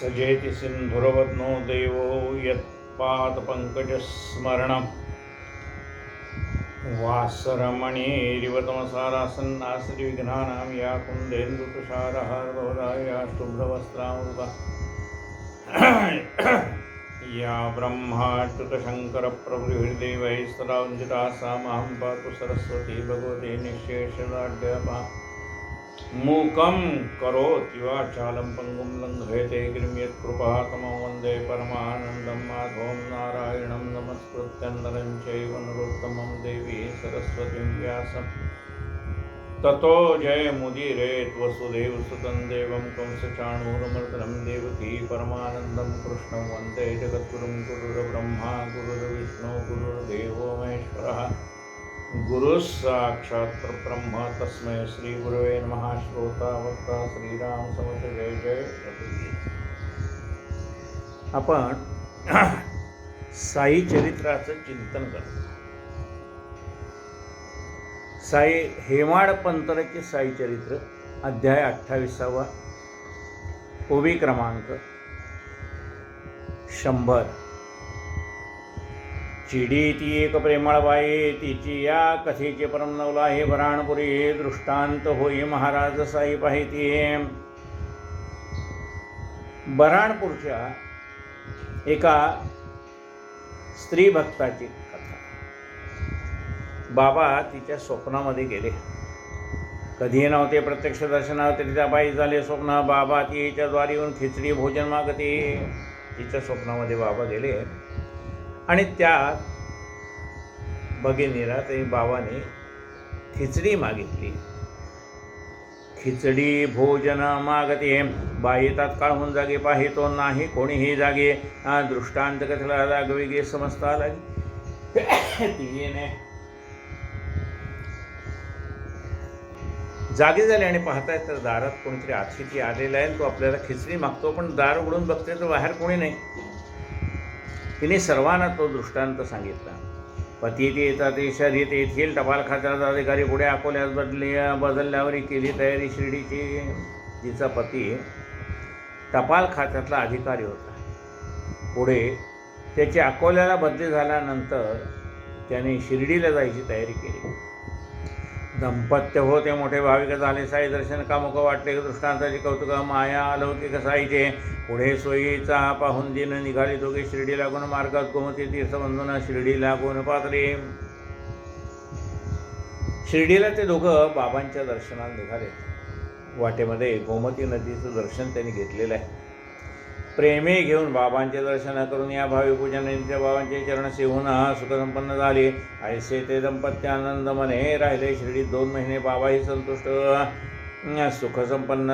सजेति सिन्धुरवत्नो देवो यत्पादपङ्कजस्मरणं वासरमणिरिव तमसारासन्नासति विघ्नानां या कुन्देन्दुतुषारहारदोदाया शुभ्रवस्त्रामृता या ब्रह्माच्युतशङ्करप्रभृतिर्देवैः सदा सा मां पातु सरस्वती भगवती निःशेषदाढ्यपा मूकं करोति वाचालं पङ्गुं लङ्घयते गिरिं यत्कृपातमं वन्दे परमानन्दं माधवं नारायणं नमस्कृत्यं नरं चैव नरोत्तमं देवी सरस्वतीं व्यासं ततो जयमुदीरयेत् वसुदेवसुतं देवं कंसचाणूरमर्दनं देवकी परमानन्दं कृष्णं वन्दे जगद्गुरुं गुरुर्ब्रह्मा गुरुर्विष्णु गुरुर्देवो महेश्वरः गुरु साक्षात् परब्रह्म तस्मै श्री गुरवे नमः। श्रोता वक्ता श्रीराम समर्थ जय जय। आपण साई चरित्राचं चिंतन करतो। साई हेमाडपंतराचे साई चरित्र अध्याय 28वा ओवी क्रमांक 100। चिडी ती एक प्रेमळ बाई, तिची या कथेचे परम नवला हे बऱ्हाणपुरी दृष्टांत होई महाराज साई पाहिती। बऱ्हाणपूरच्या एका स्त्री भक्ताची कथा। बाबा तिच्या स्वप्नामध्ये गेले, कधी नव्हते प्रत्यक्ष दर्शनावर तरी त्या बाई झाले स्वप्न। बाबा तिच्या द्वारी येऊन खिचडी भोजन मागते। तिच्या स्वप्नामध्ये बाबा गेले आणि त्या भगिनीला ते बाबाने खिचडी मागितली। खिचडी भोजन मागते। बाई तात्काळहून जागे पाहितो नाही कोणीही जागे। दृष्टांत कथेला जागवेगळे समजता लागे। तिने जागे झाले आणि पाहताय तर दारात कोणीतरी अतिथी आलेला आहे। तो आपल्याला खिचडी मागतो, पण दार उघडून बघते तर बाहेर कोणी नाही। तिने सर्वांना तो दृष्टांत सांगितला। पती ते येतात शर्यत येथील टपाल खात्याचा अधिकारी पुढे अकोल्यास बदलल्यावर केली तयारी शिर्डीची। तिचा पती टपाल खात्यातला अधिकारी होता। पुढे त्याची अकोल्याला बदली झाल्यानंतर त्याने शिर्डीला जायची तयारी केली। दाम्पत्य होते मोठे भाविक झाले। साई दर्शन कामुक वाटले। दृष्टांताची कौतुक माया अलौकिक साईचे। पुढे सोयीचा पाहून दिन निघाले दोघे शिर्डी लागून। मार्गात गोमती तीर्थबंधून शिर्डी लागून पातळी। शिर्डीला ते दोघं बाबांच्या दर्शनाला निघाले। वाटेमध्ये गोमती नदीचं दर्शन त्यांनी घेतलेलं आहे। प्रेमे घेऊन बाबांचे दर्शन करून या भावी पूजनाच्या बाबांचे चरण सेवून सुखसंपन्न झाले। ऐसे ते दाम्पत्य आनंद मने राहिले शिर्डीत 2 महिने। बाबाही संतुष्ट सुखसंपन्न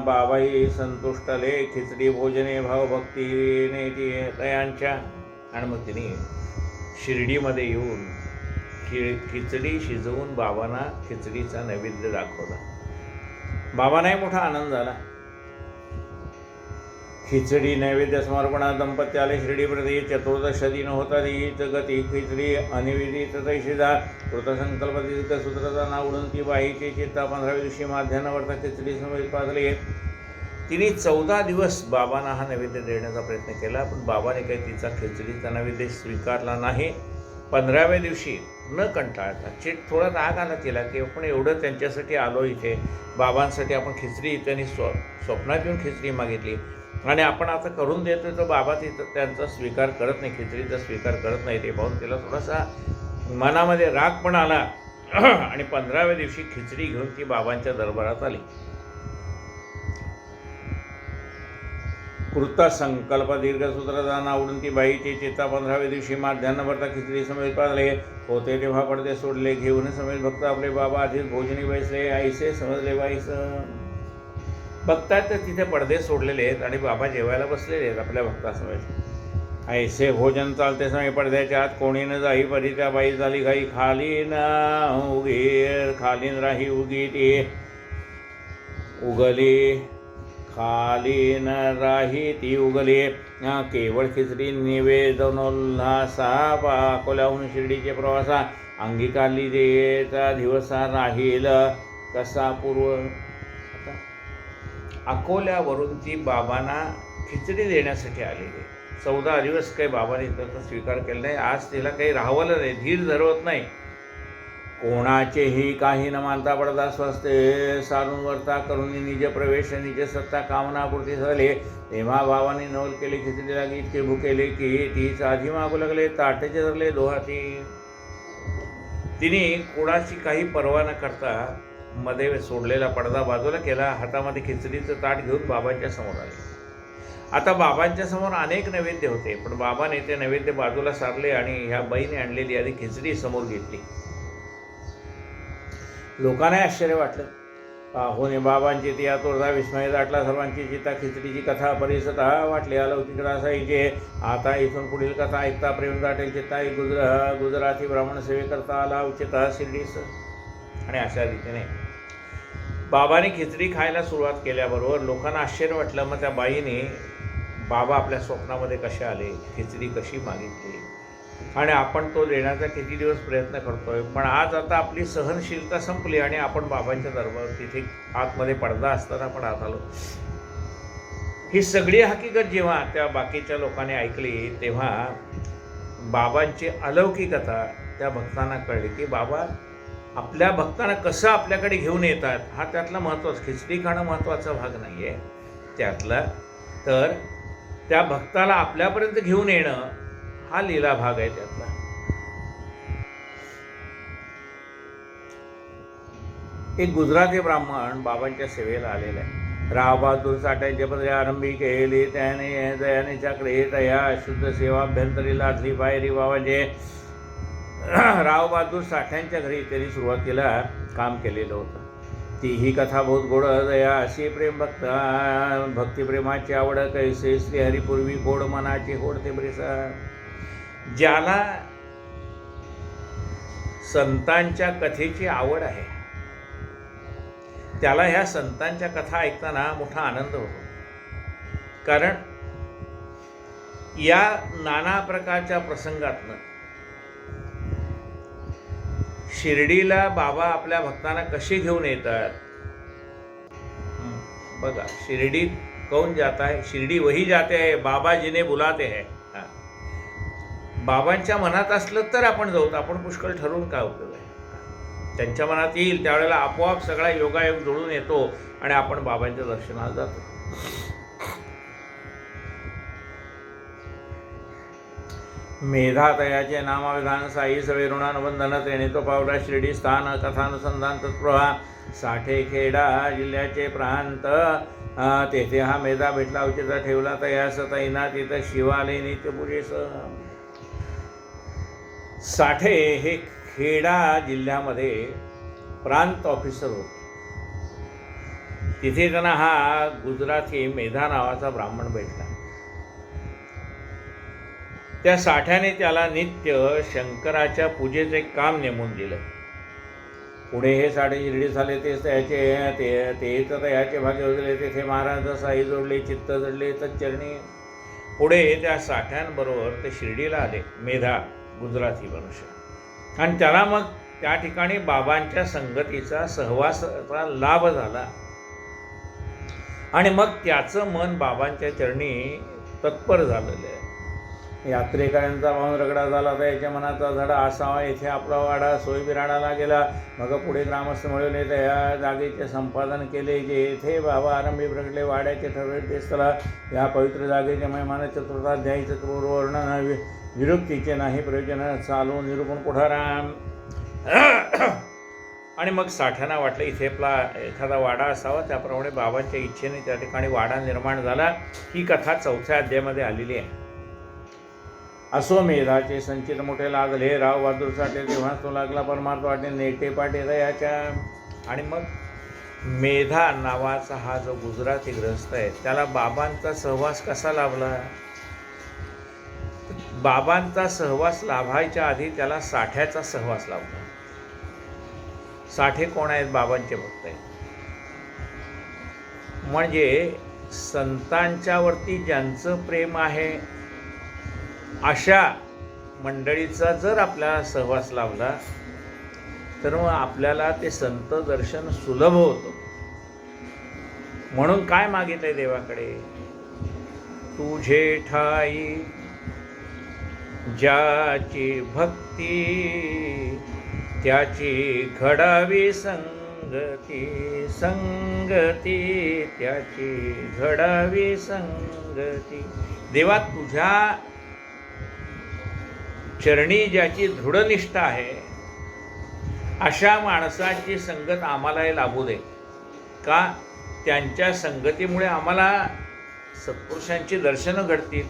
बाबाही संतुष्टले। खिचडी भोजने भावभक्तीने ती तयांच्या। आणि मग तिने शिर्डीमध्ये येऊन खिचडी शिजवून बाबांना खिचडीचा नैवेद्य दाखवला। बाबांनाही मोठा आनंद झाला। खिचडी नैवेद्य समर्पणात दाम्पत्य आले शिर्डीप्रती। चतुर्दश दिन होता हीच गती खिचडी अनिवेदित तैशिदा। कृतसंकल्प दीर्घसूत्रचा नावडून ती बाईची चित्ता 15व्या दिवशी माध्यान्हावरता खिचडी समवेत पाजली। तिने 14 दिवस बाबांना हा नैवेद्य देण्याचा प्रयत्न केला, पण बाबाने काही तिचा खिचडीचा नैवेद्य स्वीकारला नाही। 15व्या दिवशी न कंटाळता थोडा राग आला तिला की आपण एवढं त्यांच्यासाठी आलो इथे, बाबांसाठी आपण खिचडी, त्यांनी स्वप्नात येऊन खिचडी मागितली आणि आपण आता करून देतोय तर बाबा तिथं त्यांचा स्वीकार करत नाही, खिचडीचा स्वीकार करत नाही। ते पाहून तिला थोडासा मनामध्ये राग पण आला आणि 15व्या दिवशी खिचडी घेऊन ती बाबांच्या दरबारात आली। कृतसंकल्प दीर्घसूत्रचा नावडून ती बाईची चित्ता 15व्या दिवशी माध्यान्हावरता खिचडी समेत पाजले होते। तेव्हा पडदे सोडले घेऊन समेत भक्त आपले बाबा आधीच भोजनी बसले। ऐसे समजले बाईस बघतात तर तिथे पडदे सोडलेले आहेत आणि बाबा जेवायला बसलेले आहेत आपल्या भक्तासमोर। ऐसे भोजन चालते समय पडद्याच्या आत कोणी न जाई परी त्या बाई झाली घाई। खालीन उगीर खालीन राही उगी ती उगली खालीन राही ती उगली। केवळ खिचडी निवेदनोल्हासा अकोल्याहून शिर्डीचे प्रवासा। अंगीकारली देचा दिवसा राहील कसा पूर्व। अकोल्यावरून ती बाबांना खिचडी देण्यासाठी आलेली. 14 दिवस काही बाबाने त्याचा स्वीकार केला नाही. आज तिला काही राहवलं नाही, धीर धरवत नाही. कोणाचेही काही न मानता पडता स्वस्ते सारून वर्ता करून निज प्रवेश निज सत्ता कामनापूर्ती झाले. तेव्हा बाबांनी नवल केले. खिचडी लागली इतके भुकेले की तीच आधी मागू लागले. ताटेचे धरले दोहाती. तिने कोणाची काही पर्वा न करता मध्ये सोडलेला पडदा बाजूला केला. हातामध्ये खिचडीचं ताट घेऊन बाबांच्या समोर आले. आता बाबांच्या समोर अनेक नैवेद्य होते, पण बाबाने ते नैवेद्य बाजूला सारले आणि ह्या बाईने आणलेली आधी खिचडी समोर घेतली. लोकांनाही आश्चर्य वाटलं. पाहुणे बाबांची ती आतुरता विस्मय दाटला. सर्वांची चित्ता खिचडीची कथा परिसता वाटली. अलौकिक असायचे. आता इथून पुढील कथा ऐकता प्रेम दाटेल चित्ता. गुजराती ब्राह्मण सेवेकरता आला उचिता शिर्डीस. आणि अशा रीतीने बाबाने खिचडी खायला सुरुवात केल्याबरोबर लोकांना आश्चर्य वाटलं. मग त्या बाईने बाबा आपल्या स्वप्नामध्ये कसे आले, खिचडी कशी मागितली, आणि आपण तो देण्याचा किती दिवस प्रयत्न करतोय, पण आज आता आपली सहनशीलता संपली आणि आपण बाबांच्या दरबार तिथे आतमध्ये पडदा असताना आपण आत आलो. ही सगळी हकीकत जेव्हा त्या बाकीच्या लोकांनी ऐकली तेव्हा बाबांची अलौकिकता त्या भक्तांना कळली की बाबा आपल्या भक्तांना कसं आपल्याकडे घेऊन येतात. हा त्यातला महत्त्वाचा. खिचडी खाणं महत्त्वाचा भाग नाही आहे त्यातला, तर त्या भक्ताला आपल्यापर्यंत घेऊन येणं हा लीला भाग आहे त्यातला. एक गुजराती ब्राह्मण बाबांच्या सेवेला आलेला आहे. राव बहादूर साठ्यांच्या पदरी आरंभी केली. त्याने दयाने चाकडे तया शुद्ध सेवाभ्यंतरी लादली पायरी. बाबाचे राव बहादूर साठ्यांच्या घरी त्यांनी सुरुवातीला काम केलेलं होतं. ती ही कथा बहुत गोड दया अशी प्रेम भक्तिप्रेमाची आवड कैसे श्रीहरिपूर्वी गोड मनाची होड ते ब्रेसा. ज्याला संतांच्या कथेची आवड आहे त्याला ह्या संतांच्या कथा ऐकताना मोठा आनंद होतो. कारण या नाना प्रकारच्या प्रसंगातनं शिर्डीला बाबा आपल्या भक्तांना कशी घेऊन येतात. बघा, शिर्डी कौन जाता है, शिर्डी वही जाते है बाबा जिने बुलाते है. बाबांच्या मनात असलं तर आपण जाऊ. आपण पुष्कळ ठरवून काय उपयोग आहे. त्यांच्या मनात येईल त्यावेळेला आपोआप सगळा योगायोग जुळून येतो आणि आपण बाबांच्या दर्शनाला जातो. मेधातयाचे नामाविधान साई सवे ऋणानुबंधन तेने तो पावला शिर्डी स्थान कथानुसंधान तत्प्रवाह. साठे खेडा जिल्ह्याचे प्रांत तेथे हा मेधा भेटला. उचिता ठेवला तयास तैना तिथं शिवालय नित्यपूजेस. साठे हे खेडा जिल्ह्यामध्ये प्रांत ऑफिसर होते. तिथे त्यांना हा गुजराती मेधा नावाचा ब्राह्मण भेटला. त्या साठ्याने त्याला नित्य शंकराच्या पूजेचे काम नेमून दिलं. पुढे हे साठे शिर्डी झाले. तेच तयाचे भाग्य होते. तेथे महाराज साई जोडले चित्त जडले तच्चरणी. पुढे त्या साठ्यांबरोबर ते शिर्डीला आले. मेधा गुजराती मनुष्य. आणि त्याला मग त्या ठिकाणी बाबांच्या संगतीचा सहवासाचा लाभ झाला आणि मग त्याचं मन बाबांच्या चरणी तत्पर झालेलं आहे. यात्रेकरांचा पाहून रगडा झाला. तर याच्या मनाचा धडा असावा येथे आपला वाडा सोय बिराडाला गेला. मग पुढे ग्रामस्थ मिळवले तर या जागेचे संपादन केले. जे येथे बाबा आरंभी प्रगटले वाड्याचे ठरवले ते स्थळा. या पवित्र जागेचे महिमान चतुर्थाध्यायीचं क्रूर वर्णन विरुक्तीचे नाही प्रयोजन चालू निरूपण पुढाराम. आणि मग साठ्यांना वाटलं इथे आपला एखादा वाडा असावा. त्याप्रमाणे बाबांच्या इच्छेने त्या ठिकाणी वाडा निर्माण झाला. ही कथा 4थ्या अध्यायामध्ये आलेली आहे. असो मेधाचे संचित मोठे लागले. राव बहादूर साठे तेव्हा तो लागला परमार्थ वाटे नेटे पाटे दयाच्या. आणि मग मेधा नावाचा हा जो गुजराती ग्रस्त आहे त्याला बाबांचा सहवास कसा लाभला. बाबांचा सहवास लाभायच्या आधी त्याला साठ्याचा सहवास लाभला. साठे कोण आहेत? बाबांचे भक्त आहेत. म्हणजे संतांच्या वरती ज्यांचं प्रेम आहे अशा मंडळीचा जर आपल्याला सहवास लाभला तर मग आपल्याला ते संत दर्शन सुलभ होतं. म्हणून काय मागितलंय देवाकडे? तुझे ठाई ज्याची भक्ती त्याची घडावी संगती, संगती त्याची घडावी संगती. देवा तुझ्या चरणी ज्याची दृढनिष्ठा आहे अशा माणसाची संगत आम्हालाही लाभू दे. का त्यांच्या संगतीमुळे आम्हाला सत्पुरुषांची दर्शनं घडतील.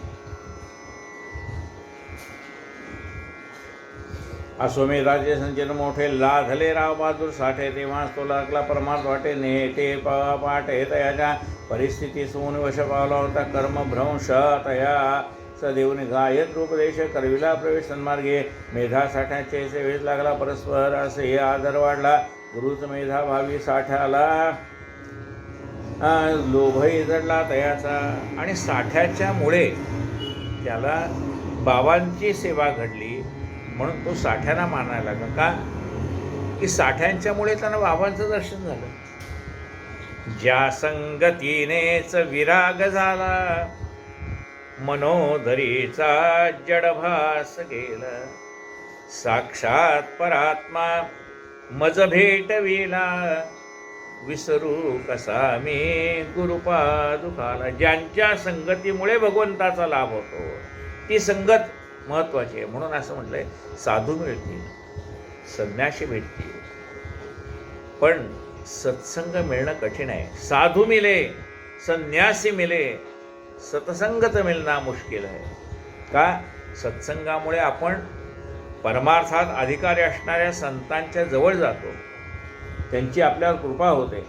अश्वमेधाचे संचलन मोठे लाधले राव बहादूर साठे, तेव्हा तो लागला परमार्थ वाटे नेटे पाटे. तयाच्या परिस्थिती सोन वश पावला होता कर्मभ्रंश तया. सदेवने गायत रूपदेश करविला प्रवेश सन्मार्गे. मेधा साठ्याचे सेवेस लागला परस्पर असे आदर वाढला. गुरुच मेधा भावी साठ्याला लोभही जडला तयाचा. आणि साठ्याच्या मुळे त्याला बाबांची सेवा घडली म्हणून तो साठ्यांना मानायला लागला. का की साठ्यांच्यामुळे त्यांना बाबांचं दर्शन झालं. ज्या संगतीनेच विराग झाला मनोदरीचा जडभास गेला. साक्षात परात्मा मज भेटविला विसरू कसा मी गुरुपादुकाला. ज्यांच्या संगतीमुळे भगवंताचा लाभ होतो ती संगत महत्त्वाची आहे. म्हणून असं म्हटलंय साधू मिळतील, संन्यासी भेटतील, पण सत्संग मिळणं कठीण आहे. साधू मिले, संन्यासी मिले, सत्संगत मिलना मुश्किल आहे. का सत्संगामुळे आपण परमार्थात अधिकारी असणाऱ्या संतांच्या जवळ जातो, त्यांची आपल्यावर कृपा होते.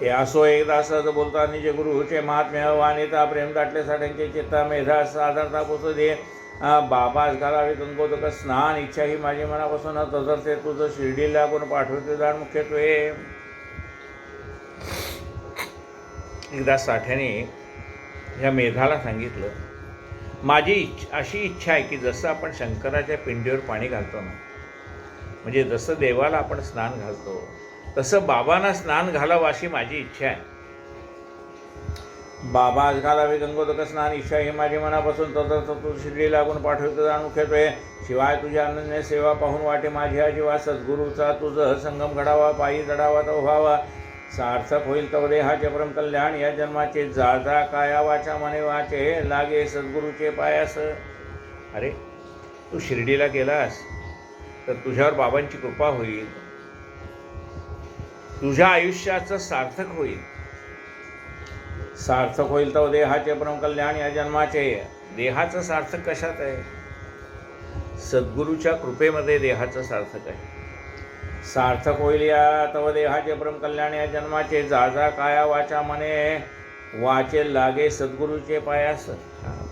हे असो एकदा सहज बोलता निज गुरुचे महात्म्य वाणिता प्रेम दाटले साठ्यांचे चित्ता मेधा साधारणता पोचू दे. बाबाच घालावे गंगोदक स्नान इच्छा ही माझी मनापासून तसरते तुझं शिर्डी लागून पाठवते जाण मुख्यत्वे. एकदा साठ्याने ह्या मेधाला सांगितलं माझी अशी इच्छा आहे की जसं आपण शंकराच्या पिंडीवर पाणी घालतो ना, म्हणजे जसं देवाला आपण स्नान घालतो तसं बाबांना स्नान घालावं अशी माझी इच्छा आहे. बाबा घालावे गंगोदक स्नान इच्छा ही माझी मनापासून तसं तू शिर्डी लागून पाठवतो जाण मुख्यत्वे. शिवाय तुझ्या अनन्य सेवा पाहून वाटे माझ्या जीवा सद्गुरूचा तुझं संगम घडावा पायी चढावा तो व्हावा. सार्थक होईल तव देहाचे परम कल्याण या जन्माचे. जाता काया वाचा मने वाचे लागे सद्गुरूचे पायास. अरे तू शिर्डीला गेलास तर तुझ्यावर बाबांची कृपा होईल, तुझ्या आयुष्याचं सार्थक होईल. सार्थक होईल तव देहाचे परम कल्याण या जन्माचे. देहाचं सार्थक कशात आहे? सद्गुरूच्या कृपेमध्ये देहाचं सार्थक आहे. सार्थक होईल या तव देहाचे परम कल्याण या जन्माचे. जा काया वाचा मने वाचे लागे सद्गुरूचे पायास.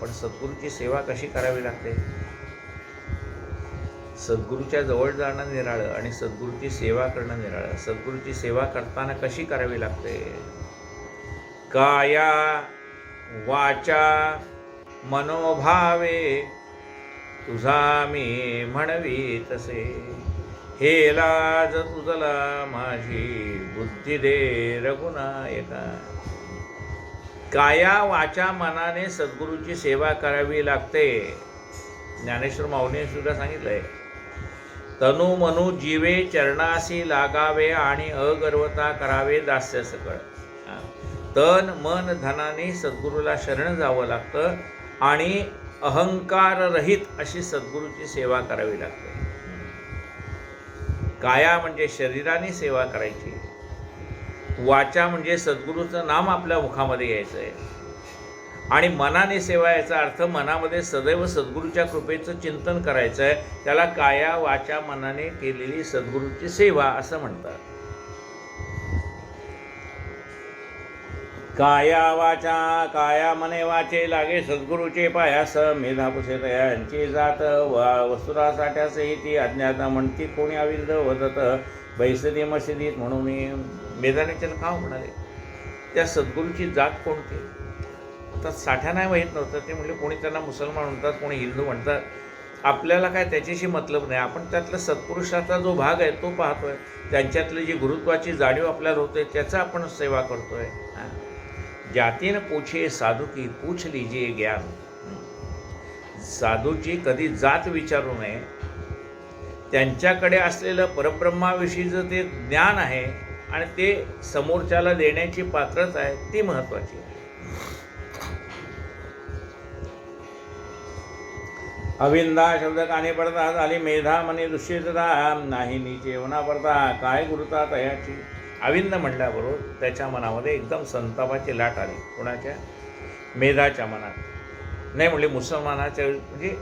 पण सद्गुरूची सेवा कशी करावी लागते? सद्गुरूच्या जवळ जाणं निराळं आणि सद्गुरूची सेवा करणं निराळं. सद्गुरूची सेवा करताना कशी करावी लागते? काया वाचा मनोभावे तुझा मी म्हणवी तसे. हे लाज तुझला माझी बुद्धी दे रघुनायका. काया वाचा मनाने सद्गुरूची सेवा करावी लागते. ज्ञानेश्वर माऊलीने सुद्धा सांगितलंय तनु मनु जीवे चरणासी लागावे आणि अगर्वता करावे दास्य सकळ. तन मन धनाने सद्गुरूला शरण जावं लागतं आणि अहंकार रहित अशी सद्गुरूची सेवा करावी लागते. काया म्हणजे शरीराने सेवा करायची, वाचा म्हणजे सद्गुरूचं नाम आपल्या मुखामध्ये यायचं आहे, आणि मनाने सेवा याचा अर्थ मनामध्ये सदैव सद्गुरूच्या कृपेचं चिंतन करायचं आहे. त्याला काया वाचा मनाने केलेली सद्गुरूची सेवा असं म्हणतात. काया वाचा काया मने वाचे लागे सद्गुरूचे पायास. मेधापुसे तयांची जात वस्तुरा साठ्यासही ती अज्ञाता म्हणती कोणी अविंद वदत. बैसदी मशिदीत म्हणून मेधाने त्याला का म्हणाले त्या सद्गुरूची जात कोणती? आता साठ्या नाही माहीत नव्हतं. ते म्हणजे कोणी त्यांना मुसलमान म्हणतात, कोणी हिंदू म्हणतात. आपल्याला काय त्याच्याशी मतलब नाही. आपण त्यातला सत्पुरुषाचा जो भाग आहे तो पाहतोय, त्यांच्यातली जी गुरुत्वाची जाणीव आपल्याला होते त्याचा आपण सेवा करतोय. जातीनं पूछे साधू की पूछ लीजिए ज्ञान. साधूची कधी जात विचारू नये. त्यांच्याकडे असलेलं परब्रह्माविषयीचं ते ज्ञान आहे आणि ते समोरच्याला देण्याची पात्रता आहे, ती महत्वाची आहे. अविंदा शब्द काने पडतात, आली मेधा मनी दुष्यता, नाही नीचे वना पडता, काय गुरुता तयाची. अविंद म्हटल्याबरोबर त्याच्या मनामध्ये एकदम संतापाची लाट आली. कोणाच्या? मेधाच्या मनात. नाही म्हणजे मुसलमानाच्या, म्हणजे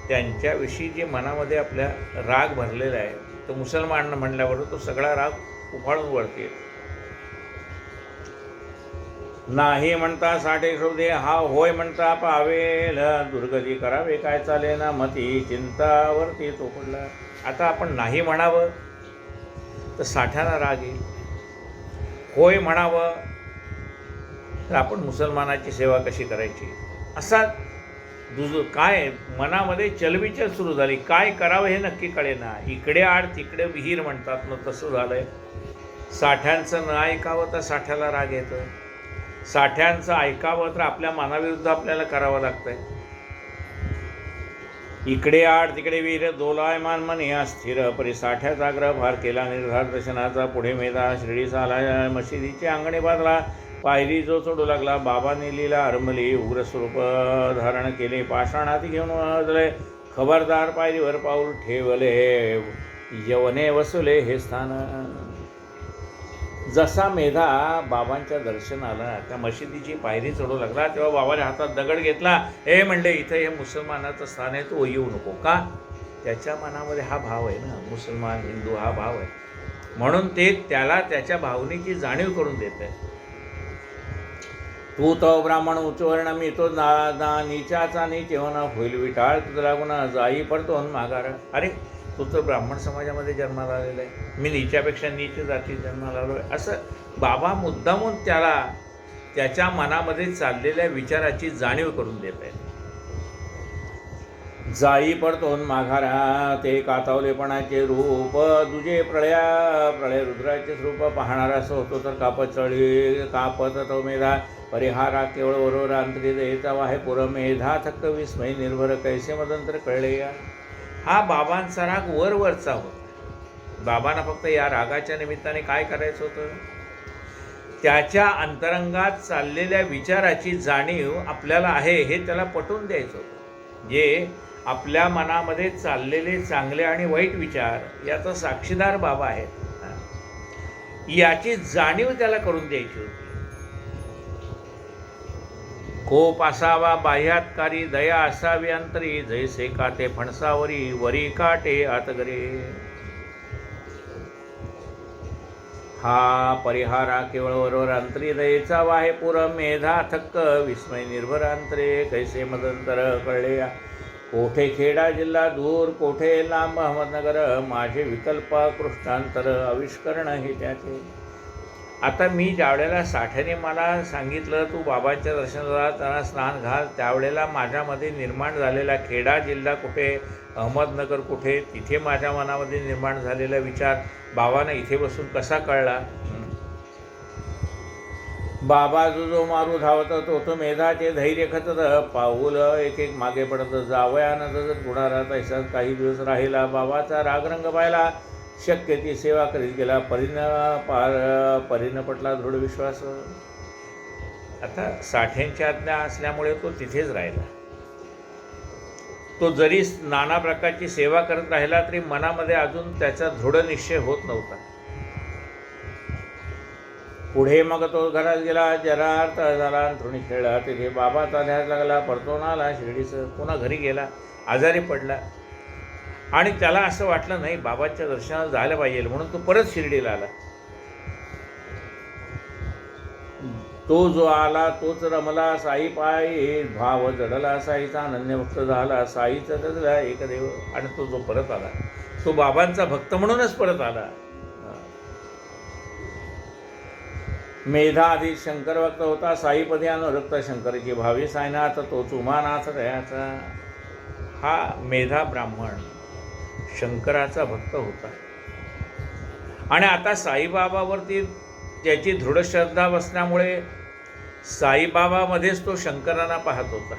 त्यांच्याविषयी जे मनामध्ये आपल्या राग भरलेला आहे, तो मुसलमान म्हटल्याबरोबर तो सगळा राग उफाळून वरते. नाही म्हणता साठे शोधे, हा होय म्हणता पावेल, दुर्गती करावे काय चाले ना मती, चिंतावरती तो पडला. आता आपण नाही म्हणावं तर साठ्याला राग येईल, होय म्हणावं तर आपण मुसलमानाची सेवा कशी करायची, असा काय मनामध्ये चलबिचल सुरू झाली. काय करावं हे नक्की कळेना. इकडे आड तिकडे विहीर म्हणतात ना, तसं झालंय. साठ्यांचं न ऐकावं तर साठ्याला राग येतोय, साठ्यांचं ऐकावं तर आपल्या मनाविरुद्ध आपल्याला करावं लागतंय. इकडे आड तिकडे वीर दोलायमान मनी अस्थिर, परी साठ्याचा ग्रह फार केला निर्धार दर्शनाचा. पुढे मेधा शिर्डीचा आला, मशिदीचे अंगणे बांधला, पायरी जो चढू लागला. बाबांनी लीला आरंभली, उग्र स्वरूप धारण केले, पाषाणात घेऊन वाजले. खबरदार पायरीवर पाऊल ठेवले, यवने वसुले हे स्थान. जसा मेधा बाबांच्या दर्शनाला त्या मशिदीची पायरी चढू लागला, तेव्हा बाबाने हातात दगड घेतला. हे म्हणले, इथं हे मुसलमानाचं स्थान आहे, तो येऊ नको. का? त्याच्या मनामध्ये हा भाव आहे ना, मुसलमान हिंदू हा भाव आहे, म्हणून ते त्याला त्याच्या भावनेची जाणीव करून देत आहे. तू तो ब्राह्मण उच्चवर्ण, मी तो नीचाचा नीच होणं, होईल विटाळ तुझं लागून जाई पडतो माघार. अरे तू तर ब्राह्मण समाजामध्ये जन्माला आलेला आहे, मी नीचापेक्षा नीच जाती जन्माला आलो आहे, असं बाबा मुद्दामून त्याला त्याच्या मनामध्ये चाललेल्या विचाराची जाणीव करून देत आहे. जाई पडतो माघारा, ते कातावलेपणाचे रूप, तुझे प्रळय रुद्राचे स्वरूप पाहणारा असं होतो तर कापत तो मेधा. परिहारा केवळ बरोबर अंतरी द्यायचा वाहे पुर मेधा, थक्क विस्मय निर्भर कैसे मदंतर कळले या. हा बाबांचा राग वरचा होता. बाबांना फक्त या रागाच्या निमित्ताने काय करायचं होतं, त्याच्या अंतरंगात चाललेल्या विचाराची जाणीव आपल्याला आहे हे त्याला पटवून द्यायचं होतं. जे आपल्या मनामध्ये चाललेले चांगले आणि वाईट विचार याचा साक्षीदार बाबा आहेत, याची जाणीव त्याला करून द्यायची होती. कोप असावा बाह्यातकारी, दया असावी अंतरी, जैसे काते फणसावरी वरी काटे आतगरे. हा परिहारा केवळ वरोवर अंतरी दयेचा वाहे पुर मेधा, थक्क विस्मय निर्भर अंतरे कैसे मदंतर कळले. कोठे खेडा जिल्हा दूर, कोठे लांब अहमदनगर, माझे विकल्प कृष्णांतर आविष्करण हे त्याचे. आता मी ज्यावेळेला साठ्याने मला सांगितलं तू बाबांच्या दर्शनाला त्यांना स्नान घाल, त्यावेळेला माझ्यामध्ये निर्माण झालेला खेडा जिल्हा कुठे, अहमदनगर कुठे, तिथे माझ्या मनामध्ये निर्माण झालेला विचार बाबांना इथे बसून कसा कळला. बाबा जो मारू धावत तो मेधाचे धैर्य खचत, पाऊल एक एक मागे पडत, जावयानं गुणारा तैसाच काही दिवस राहिला. बाबाचा रागरंग पाहिला, शक्य ती सेवा करीत गेला, परीनं पटला दृढ विश्वास. आता साठ्यांची आज्ञा असल्यामुळे तो तिथेच राहिला. तो जरी नाना प्रकारची सेवा करत राहिला तरी मनामध्ये अजून त्याचा दृढ निश्चय होत नव्हता. पुढे मग तो घरात गेला, जरा अर्थ झाला, थोडी खेळला. तिथे बाबाचा ध्यास लागला, परतून आला शिर्डीचं. पुन्हा घरी गेला, आजारी पडला आणि त्याला असं वाटलं नाही बाबाच्या दर्शनाला जायला पाहिजे, म्हणून तो परत शिर्डीला आला. तो जो आला तोच रमला, साई पायी भाव जडला, साईचा अनन्य भक्त झाला, साईचा जगला एक देव. आणि तो जो परत आला तो बाबांचा भक्त म्हणूनच परत आला. मेधा आधी शंकर भक्त होता, साईपदी अनुरक्त शंकरची भावी साईनाथ, तोच उमानाथ दयाचा. हा मेधा ब्राह्मण शंकराचा भक्त होता आणि आता साईबाबावरती त्याची दृढ श्रद्धा बसल्यामुळे साईबाबामध्येच तो शंकरांना पाहत होता.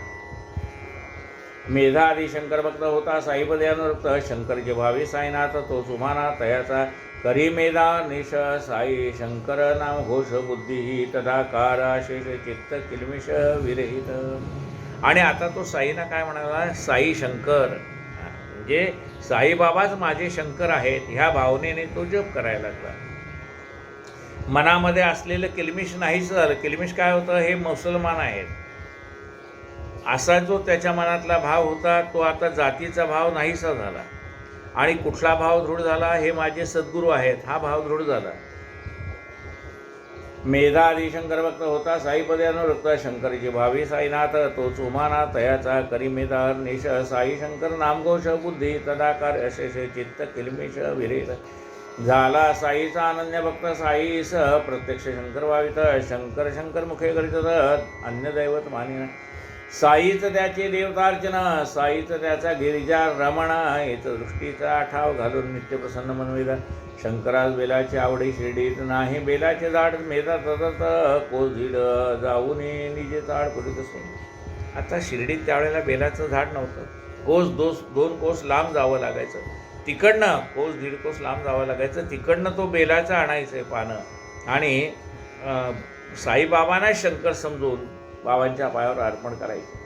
मेधा आधी शंकर भक्त होता. साईपदे अनुरक्त शंकरचे भावी साईनाथ तो सुमाना तयाचा करी मेधा निश साई शंकर नाम घोष बुद्धी तदाकार शेष चित्त किलमिष विरहित. आणि आता तो साईना काय म्हणाला, साई शंकर म्हणजे साईबाबाच माझे शंकर आहेत ह्या भावनेने तो जप करायला लागला. मनामध्ये असलेलं किलमिष नाहीच झालं. किलमिष काय होतं, हे मुसलमान आहेत असा जो त्याच्या मनातला भाव होता तो आता जातीचा भाव नाहीसा झाला. आणि कुठला भाव दृढ झाला, हे माझे सद्गुरू आहेत हा भाव दृढ झाला. मेधा आदी शंकर भक्त होता. साईपदे अनुरक्त शंकरची भावी साईनाथ तोच उमाना तयाचा करी मेधा निश साई शंकर नामघोष बुद्धी तदाकार अशेष चित्त किलमिष विरहित. झाला साईचा अनन्य भक्त साईस प्रत्यक्ष शंकर भावित शंकर शंकर मुखे करीत अन्य दैवत मानिना. साईच त्याचे देवतार्चना साईच त्याचा गिरिजा रमणा येत दृष्टीचा ठाव घालून नित्य प्रसन्न मनविदा. शंकरास बेलाची आवडी शिर्डीत नाही बेलाचे झाड मेधा तसत कोस झीड जाऊन निजे झाड पुढीत असे. आता शिर्डीत त्यावेळेला बेलाचं झाड नव्हतं. दोन कोस लांब जावं लागायचं. तिकडनं कोस दीड कोस लांब जावं लागायचं. तिकडनं तो बेलाचं आणायचं आहे पानं आणि साईबाबांना शंकर समजून बाबांच्या पायावर अर्पण करायचे.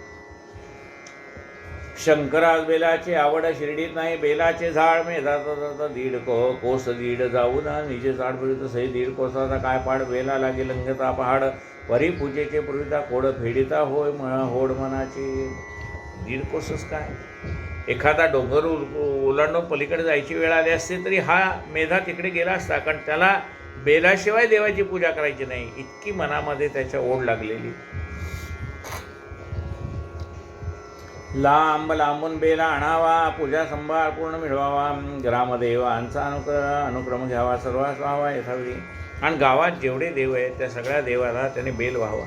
शंकरास बेलाची आवड शिर्डीत नाही बेलाचे झाड मेधा दीड कोस दीड जाऊन निजे झाड पुढे सही दीड कोसाचा काय पाड बेला लागे लंगता पहाड परी पूजेचे पूर्विता कोड फेडिता होय होड मनाची. दीड कोसच काय, एखादा डोंगर ओलांडून पलीकडे जायची वेळ आली असते तरी हा मेधा तिकडे गेला असता, कारण त्याला बेलाशिवाय देवाची पूजा करायची नाही इतकी मनामध्ये त्याच्या ओढ लागलेली. लांब लांबून बेला आणावा पूजा संभार पूर्ण मिळवावा ग्रामदेवांचा अनुक्रम घ्यावा सर्वांस व्हावा यथाविधी. आणि गावात जेवढे देव आहेत त्या सगळ्या देवाला त्याने बेल व्हावा.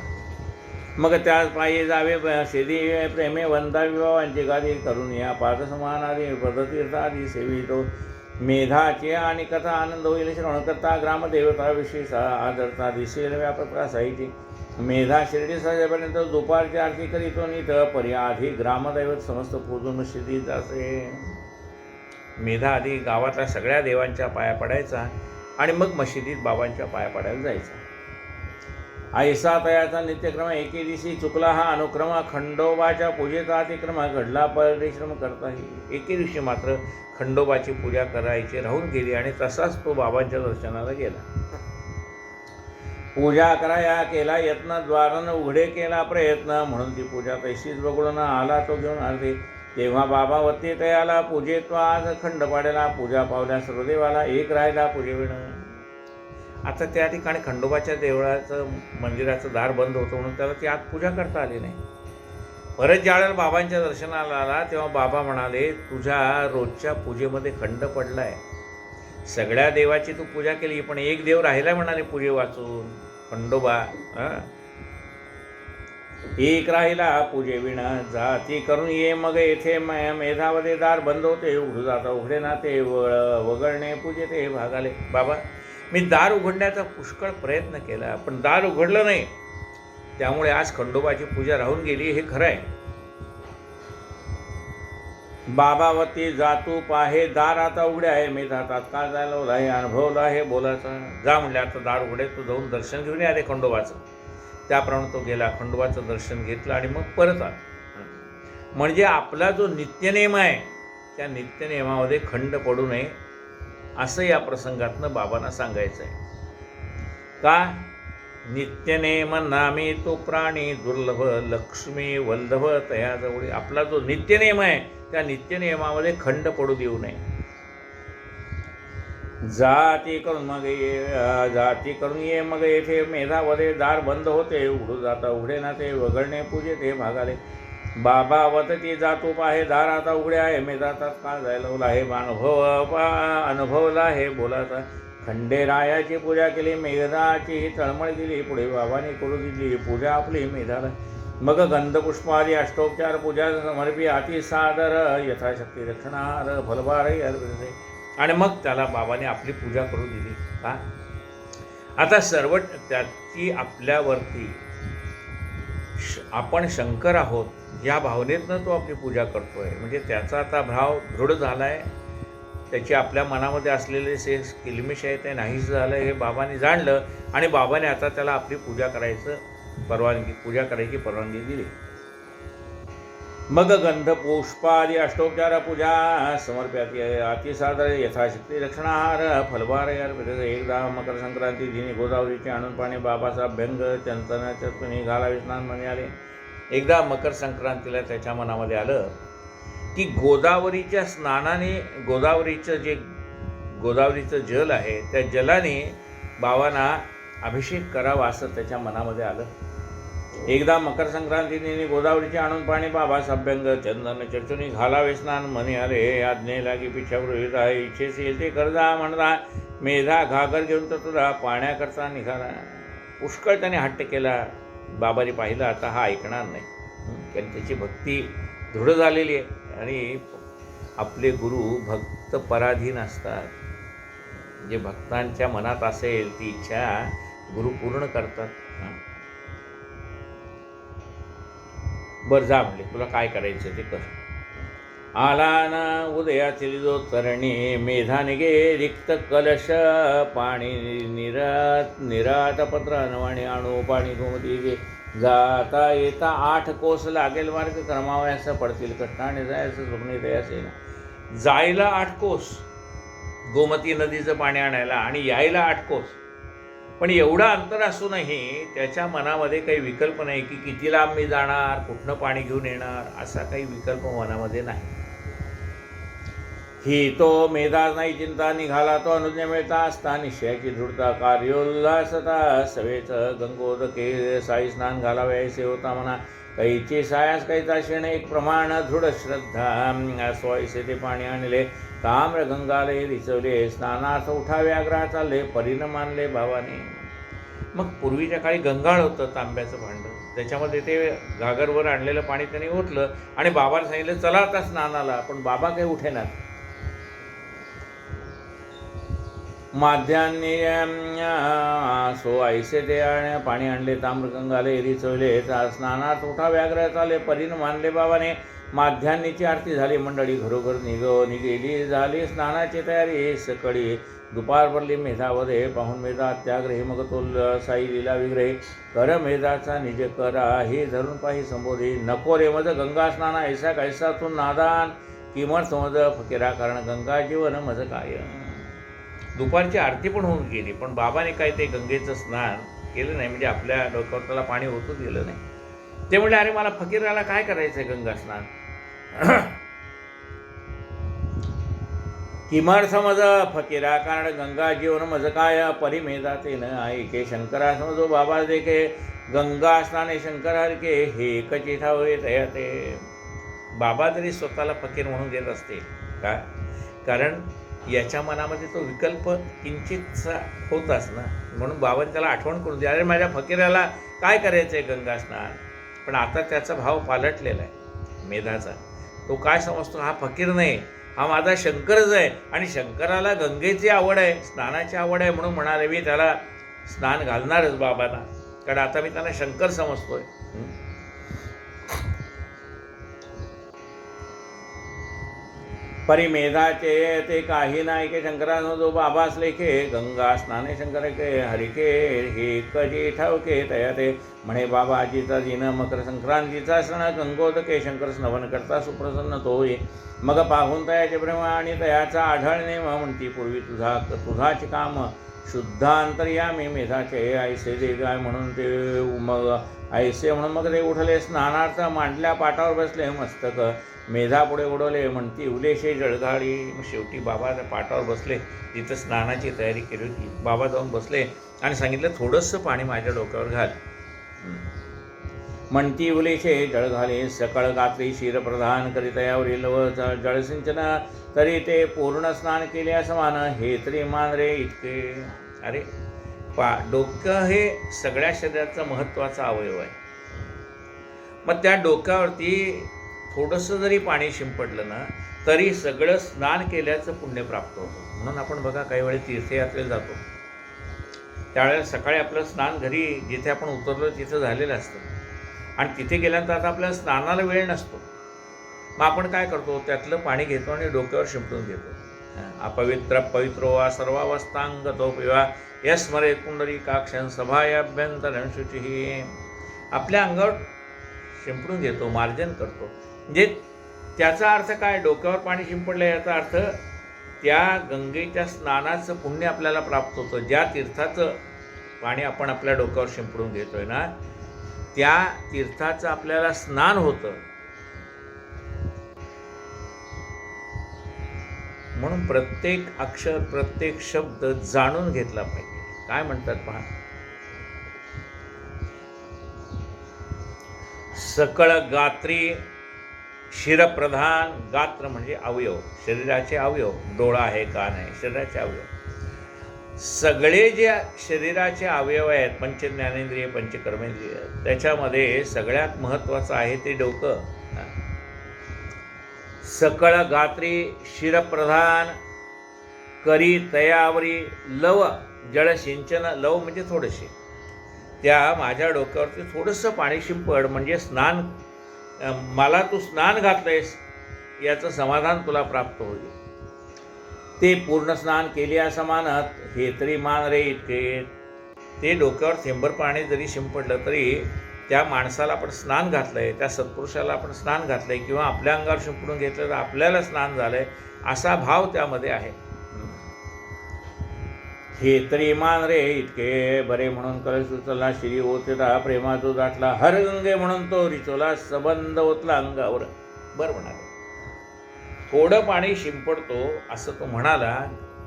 मग त्याच पायी जावे शेदी प्रेमे वंदा विवाहांची गादी करून या पाद समान आदी पदतीर्थ आदी सेवितो. मेधाचे आणि कथा आनंद होईल श्रवण करता ग्रामदेवताविषयी आदरता दिसेल व्यापक साईची. मेधा शिर्डी सजेपर्यंत दुपारची आरती करीतो नीत परी आधी ग्रामदैवत समस्त पूजून मशिदीत जाते. मेधा आधी गावातल्या सगळ्या देवांच्या पाया पडायचा आणि मग मशिदीत बाबांच्या पाया पडायला जायचा. ऐसा तयाचा नित्यक्रम एके दिवशी चुकला हा अनुक्रम खंडोबाच्या पूजेचा अतिक्रम घडला परिश्रम करताही. एके दिवशी मात्र खंडोबाची पूजा करायची राहून गेली आणि तसाच तो बाबांच्या दर्शनाला गेला. पूजा कराया केला यत्न द्वारानं उघडे केला प्रयत्न म्हणून ती पूजा तशीच बघडून आला तो घेऊन आरती. तेव्हा बाबा वत्ती तयाला पूजेत तो आज खंड पाडेला पूजा पावल्या सर्व देवाला एक राहिला पूजेविण. आता त्या ठिकाणी खंडोबाच्या देवळाचं मंदिराचं दार बंद होतं म्हणून त्याला ती आत पूजा करता आली नाही. परत ज्यावेळेला बाबांच्या दर्शनाला आला तेव्हा बाबा म्हणाले, तुझ्या रोजच्या पूजेमध्ये खंड पडलाय. सगळ्या देवाची तू पूजा केली पण एक देव राहिला म्हणाले पूजे वाचून खंडोबा. एक राहिला पूजेविण जाती करून ये मग येथे मेधामध्ये दार बंद होते उघडू जाता उघडे ना ते वगळणे पूजे ते भागाले. बाबा मी दार उघडण्याचा पुष्कळ प्रयत्न केला पण दार उघडलं नाही, त्यामुळे आज खंडोबाची पूजा राहून गेली हे खरं आहे. बाबावती जातू पाहे दार आता उघडे आहे मेधा तात्काळ जायला आहे अनुभवला आहे बोलाचा. जा म्हणले आता दार उघडे तू जाऊन दर्शन घेऊन आले खंडोबाचं. त्याप्रमाणे तो गेला खंडोबाचं दर्शन घेतलं आणि मग परत आला. म्हणजे आपला जो नित्यनेम आहे त्या नित्यनेमामध्ये खंड पडू नये असं या प्रसंगातनं बाबांना सांगायचं आहे. का नित्यनेम नामे तो प्राणी दुर्लभ लक्ष्मी वल्लभ तयाजवळी. आपला जो नित्यनेम आहे त्या नित्यनियमामध्ये खंड पडू देऊ नये. जाती करून ये मग येथे मेधामध्ये दार बंद होते उघडू जाता उघडे ना ते वगळणे पूजे ते भागाले. बाबा वतती जातो पाहे दार आता उघडे आहे मेधातात काळ जायला आहे अनुभवला हे बोलाचा. खंडेरायाची पूजा केली मेधाची तळमळ दिली पुढे बाबाने करू दिली पूजा आपली मेधाला. मग गंधपुष्पादी अष्टोपचार पूजा समर्पी अतिसादर यथाशक्ती दक्षिणार फलभार अर्पणे. आणि मग त्याला बाबाने आपली पूजा करू दिली. का आता सर्व त्याची आपल्यावरती आपण शंकर आहोत या भावनेतनं तो आपली पूजा करतोय. म्हणजे त्याचा आता भाव दृढ झाला आहे. त्याची आपल्या मनामध्ये असलेले से किलमिश आहे ते नाहीच झालं हे बाबाने जाणलं आणि बाबाने आता त्याला आपली पूजा करायची परवानगी दिली. मग गंध पुष्पादी अष्टोपचार पूजा समर्प्यात अतिसादर यथाशक्ती दक्षिणाहार फलभार अर्पणे. एकदा मकर संक्रांती दिनी गोदावरीचे आणून पाणी बाबाचा अभ्यंग चंदनाच्या तुम्ही घालावे स्नान म्हणे आले. एकदा मकर संक्रांतीला त्याच्या मनामध्ये आलं की गोदावरीच्या स्नानाने गोदावरीचं जल आहे त्या जलाने बाबांना अभिषेक करावा असं त्याच्या मनामध्ये आलं. एकदा मकर संक्रांतीने गोदावरीचे आणून पाणी बाबास अभ्यंग चंदन चर्चुनी घालावे स्नान म्हणे आले. आज्ञे लागी पिछावृत आहे इच्छेस येते करजा म्हणता मेधा घागर घेऊन तर तुला पाण्याकरता निघाला. पुष्कळ त्याने हट्ट केला. बाबाने पाहिलं आता हा ऐकणार नाही कारण त्याची भक्ती दृढ झालेली आहे आणि आपले गुरु भक्त पराधीन असतात. जे भक्तांच्या मनात असेल ती इच्छा गुरु पूर्ण करतात. बरं जा म्हणले तुला काय करायचं ते कर. आला ना उदयाची जो तरणी मेधा निघे रिक्त कलश पाणी निरात पत्र नवाणी आणू पाणी गोमती गे. जाता येता 8 कोस लागेल मार्ग क्रमावयास पडतील कष्ट आणि जायचं स्वप्ने दयासे ना. जायला 8 कोस गोमती नदीचं पाणी आणायला आणि यायला 8 कोस. पण एवढा अंतर असूनही त्याच्या मनामध्ये काही विकल्प नाही की किती लांब मी जाणार कुठनं पाणी घेऊन येणार असा काही विकल्प मनामध्ये नाही. ही तो मेधा नाही चिंता निघाला तो अनुज्ञा मिळता असता निश्चयाची दृढता कार्योल्लासता सवेच गंगोदके साई स्नान घालावयाचे होता म्हणा. कैची सायास कैचा शेण एक प्रमाण दृढ श्रद्धा स्वायसे ते पाणी आणले ताम्र गंगाले रिचवले स्नानार्थ उठा व्याघ्रा चालले परीन मानले भावाने. मग पूर्वीच्या काळी गंगाळ होतं तांब्याचं भांडं त्याच्यामध्ये ते घागरवर आणलेलं पाणी त्यांनी ओतलं आणि बाबाला सांगितलं चला आता स्नानाला. पण बाबा काही उठेनात. माध्यान्नी सो ऐसे ते पाणी आणले ताम्रगंगाले रिचवले स्नानात उठा व्याघ्र चाले परीन मानले बाबाने. माध्यान्नीची आरती झाली. मंडळी घरोघर निघेली झाली स्नानाची तयारी सकळी. दुपार भरली मेधावधे पाहून मेधा अत्याग्रही मग तो साई लीला विग्रही. कर मेधाचा निज करा हे धरून पाही संबोधी. नको रे मज गंगा स्नाना ऐसा कैसा तू नादान किमर्थ मज फकीरा कारण गंगा जीवन मज काय. दुपारची आरती पण होऊन गेली पण बाबाने काय ते गंगेचं स्नान केलं नाही. म्हणजे आपल्या डोक्यावर त्याला पाणी होतू दिलं नाही. ते म्हणजे अरे मला फकीराला काय करायचंय गंगा स्नान. किमर्थ मज फकीरा कारण गंगा जीवन मज काय परिमेधा ते न ऐके शंकरा समजो बाबा देखे गंगा स्नाने शंकर हरके हे एकची ठावे तया ते. बाबा तरी स्वतःला फकीर म्हणून देत असते का कारण याच्या मनामध्ये तो विकल्प किंचितसा होताच ना. म्हणून बाबाने त्याला आठवण करून दे अरे माझ्या फकीराला काय करायचं आहे गंगा स्नान. पण आता त्याचा भाव पालटलेला आहे मेधाचा. तो काय समजतो हा फकीर नाही हा माझा शंकरच आहे आणि शंकराला गंगेची आवड आहे स्नानाची आवड आहे म्हणून म्हणाले मी त्याला स्नान घालणारच बाबांना कारण आता मी त्याला शंकर समजतोय. परिमेधाचे ते काही नाही के शंकरानो जो बाबास लेखे गंगा स्नाने शंकर के हरिके हे कजी ठावके तया ते म्हणे बाबाजीचा दिन मकर संक्रांतीचा सण गंगोदके शंकर स्नवन करता सुप्रसन्न तोय. मग पाहून तयाचे प्रेम आणि तयाचा आढळणे म्हणती पूर्वी तुझाचे काम शुद्धांतर्यामी मेधाचे ऐसे दे गाय म्हणून ते मग ऐसे म्हणून मग ते उठले स्नानार्थ मांडल्या पाटावर बसले मस्तक मेधा पुढे उडवले म्हणती उलेशे जळगाळी. मग शेवटी बाबा पाटावर बसले तिथं स्नानाची तयारी केली होती. बाबा जाऊन बसले आणि सांगितलं थोडंसं पाणी माझ्या डोक्यावर घाल. म्हणती उलेशे जळ घाले सकळ गात्री शिरप्रधान करीत यावरील व जळसिंचन तरी ते पूर्ण स्नान केले समान हे तरी मान रे इतके. अरे डोकं हे सगळ्या शरीराचा महत्त्वाचा अवयव आहे. मग त्या डोक्यावरती थोडंसं जरी पाणी शिंपडलं ना तरी सगळं स्नान केल्याचं पुण्य प्राप्त होतं. म्हणून आपण बघा काही वेळेस तीर्थयात्रेला जातो, त्यावेळेस सकाळी आपलं स्नान घरी जिथे आपण उतरलो तिथं झालेलं असतं आणि तिथे गेल्यानंतर आता आपल्याला स्नानाला वेळ नसतो. मग आपण काय करतो, त्यातलं पाणी घेतो आणि डोक्यावर शिंपडून घेतो. अपवित्र पवित्रो वा सर्वावस्थांगतो पिवा यस्मरे पुंडरीकाक्षं सभायाभ्यंतरं शुचिः. आपल्या अंगावर शिंपडून घेतो, मार्जन करतो. म्हणजे त्याचा अर्थ काय, डोक्यावर पाणी शिंपडलं याचा अर्थ त्या गंगेच्या स्नानाचं पुण्य आपल्याला प्राप्त होतं. ज्या तीर्थाचं पाणी आपण आपल्या डोक्यावर शिंपडून घेतोय ना त्या तीर्थाचं आपल्याला स्नान होतं. म्हणून प्रत्येक अक्षर प्रत्येक शब्द जाणून घेतला पाहिजे. काय म्हणतात पहा, सकळ गात्री शिरप्रधान. गात्र म्हणजे अवयव, शरीराचे अवयव. डोळा आहे, कान आहे, शरीराचे अवयव. सगळे जे शरीराचे अवयव आहेत, पंचज्ञानेंद्रिय पंचकर्मेंद्रिय, त्याच्यामध्ये सगळ्यात महत्त्वाचं आहे ते डोकं. सकळ गात्री शिरप्रधान करी तयावरी लव जळसिंचन. लव म्हणजे थोडेसे. त्या माझ्या डोक्यावरती थोडंसं पाणी शिंपड, म्हणजे स्नान, मला तू स्नान घातलंयस याचं समाधान तुला प्राप्त होईल. ते पूर्ण स्नान केले असमानात हे तरी मान रे इतके. ते डोक्यावर थेंबर पाणी जरी शिंपडलं तरी त्या माणसाला आपण स्नान घातलंय, त्या सत्पुरुषाला आपण स्नान घातलंय, किंवा आपल्या अंगावर शिंपडून घेतलं तर आपल्याला स्नान झालंय असा भाव त्यामध्ये आहे. हे तरी मान रे इतके बरे म्हणून कलश उचलला श्री ओतला प्रेमाचो दाटला हर गंगे म्हणून तो रिचोला सबंध ओतला अंगावर. बरं म्हणाले, थोडं पाणी शिंपडतो असं तो म्हणाला.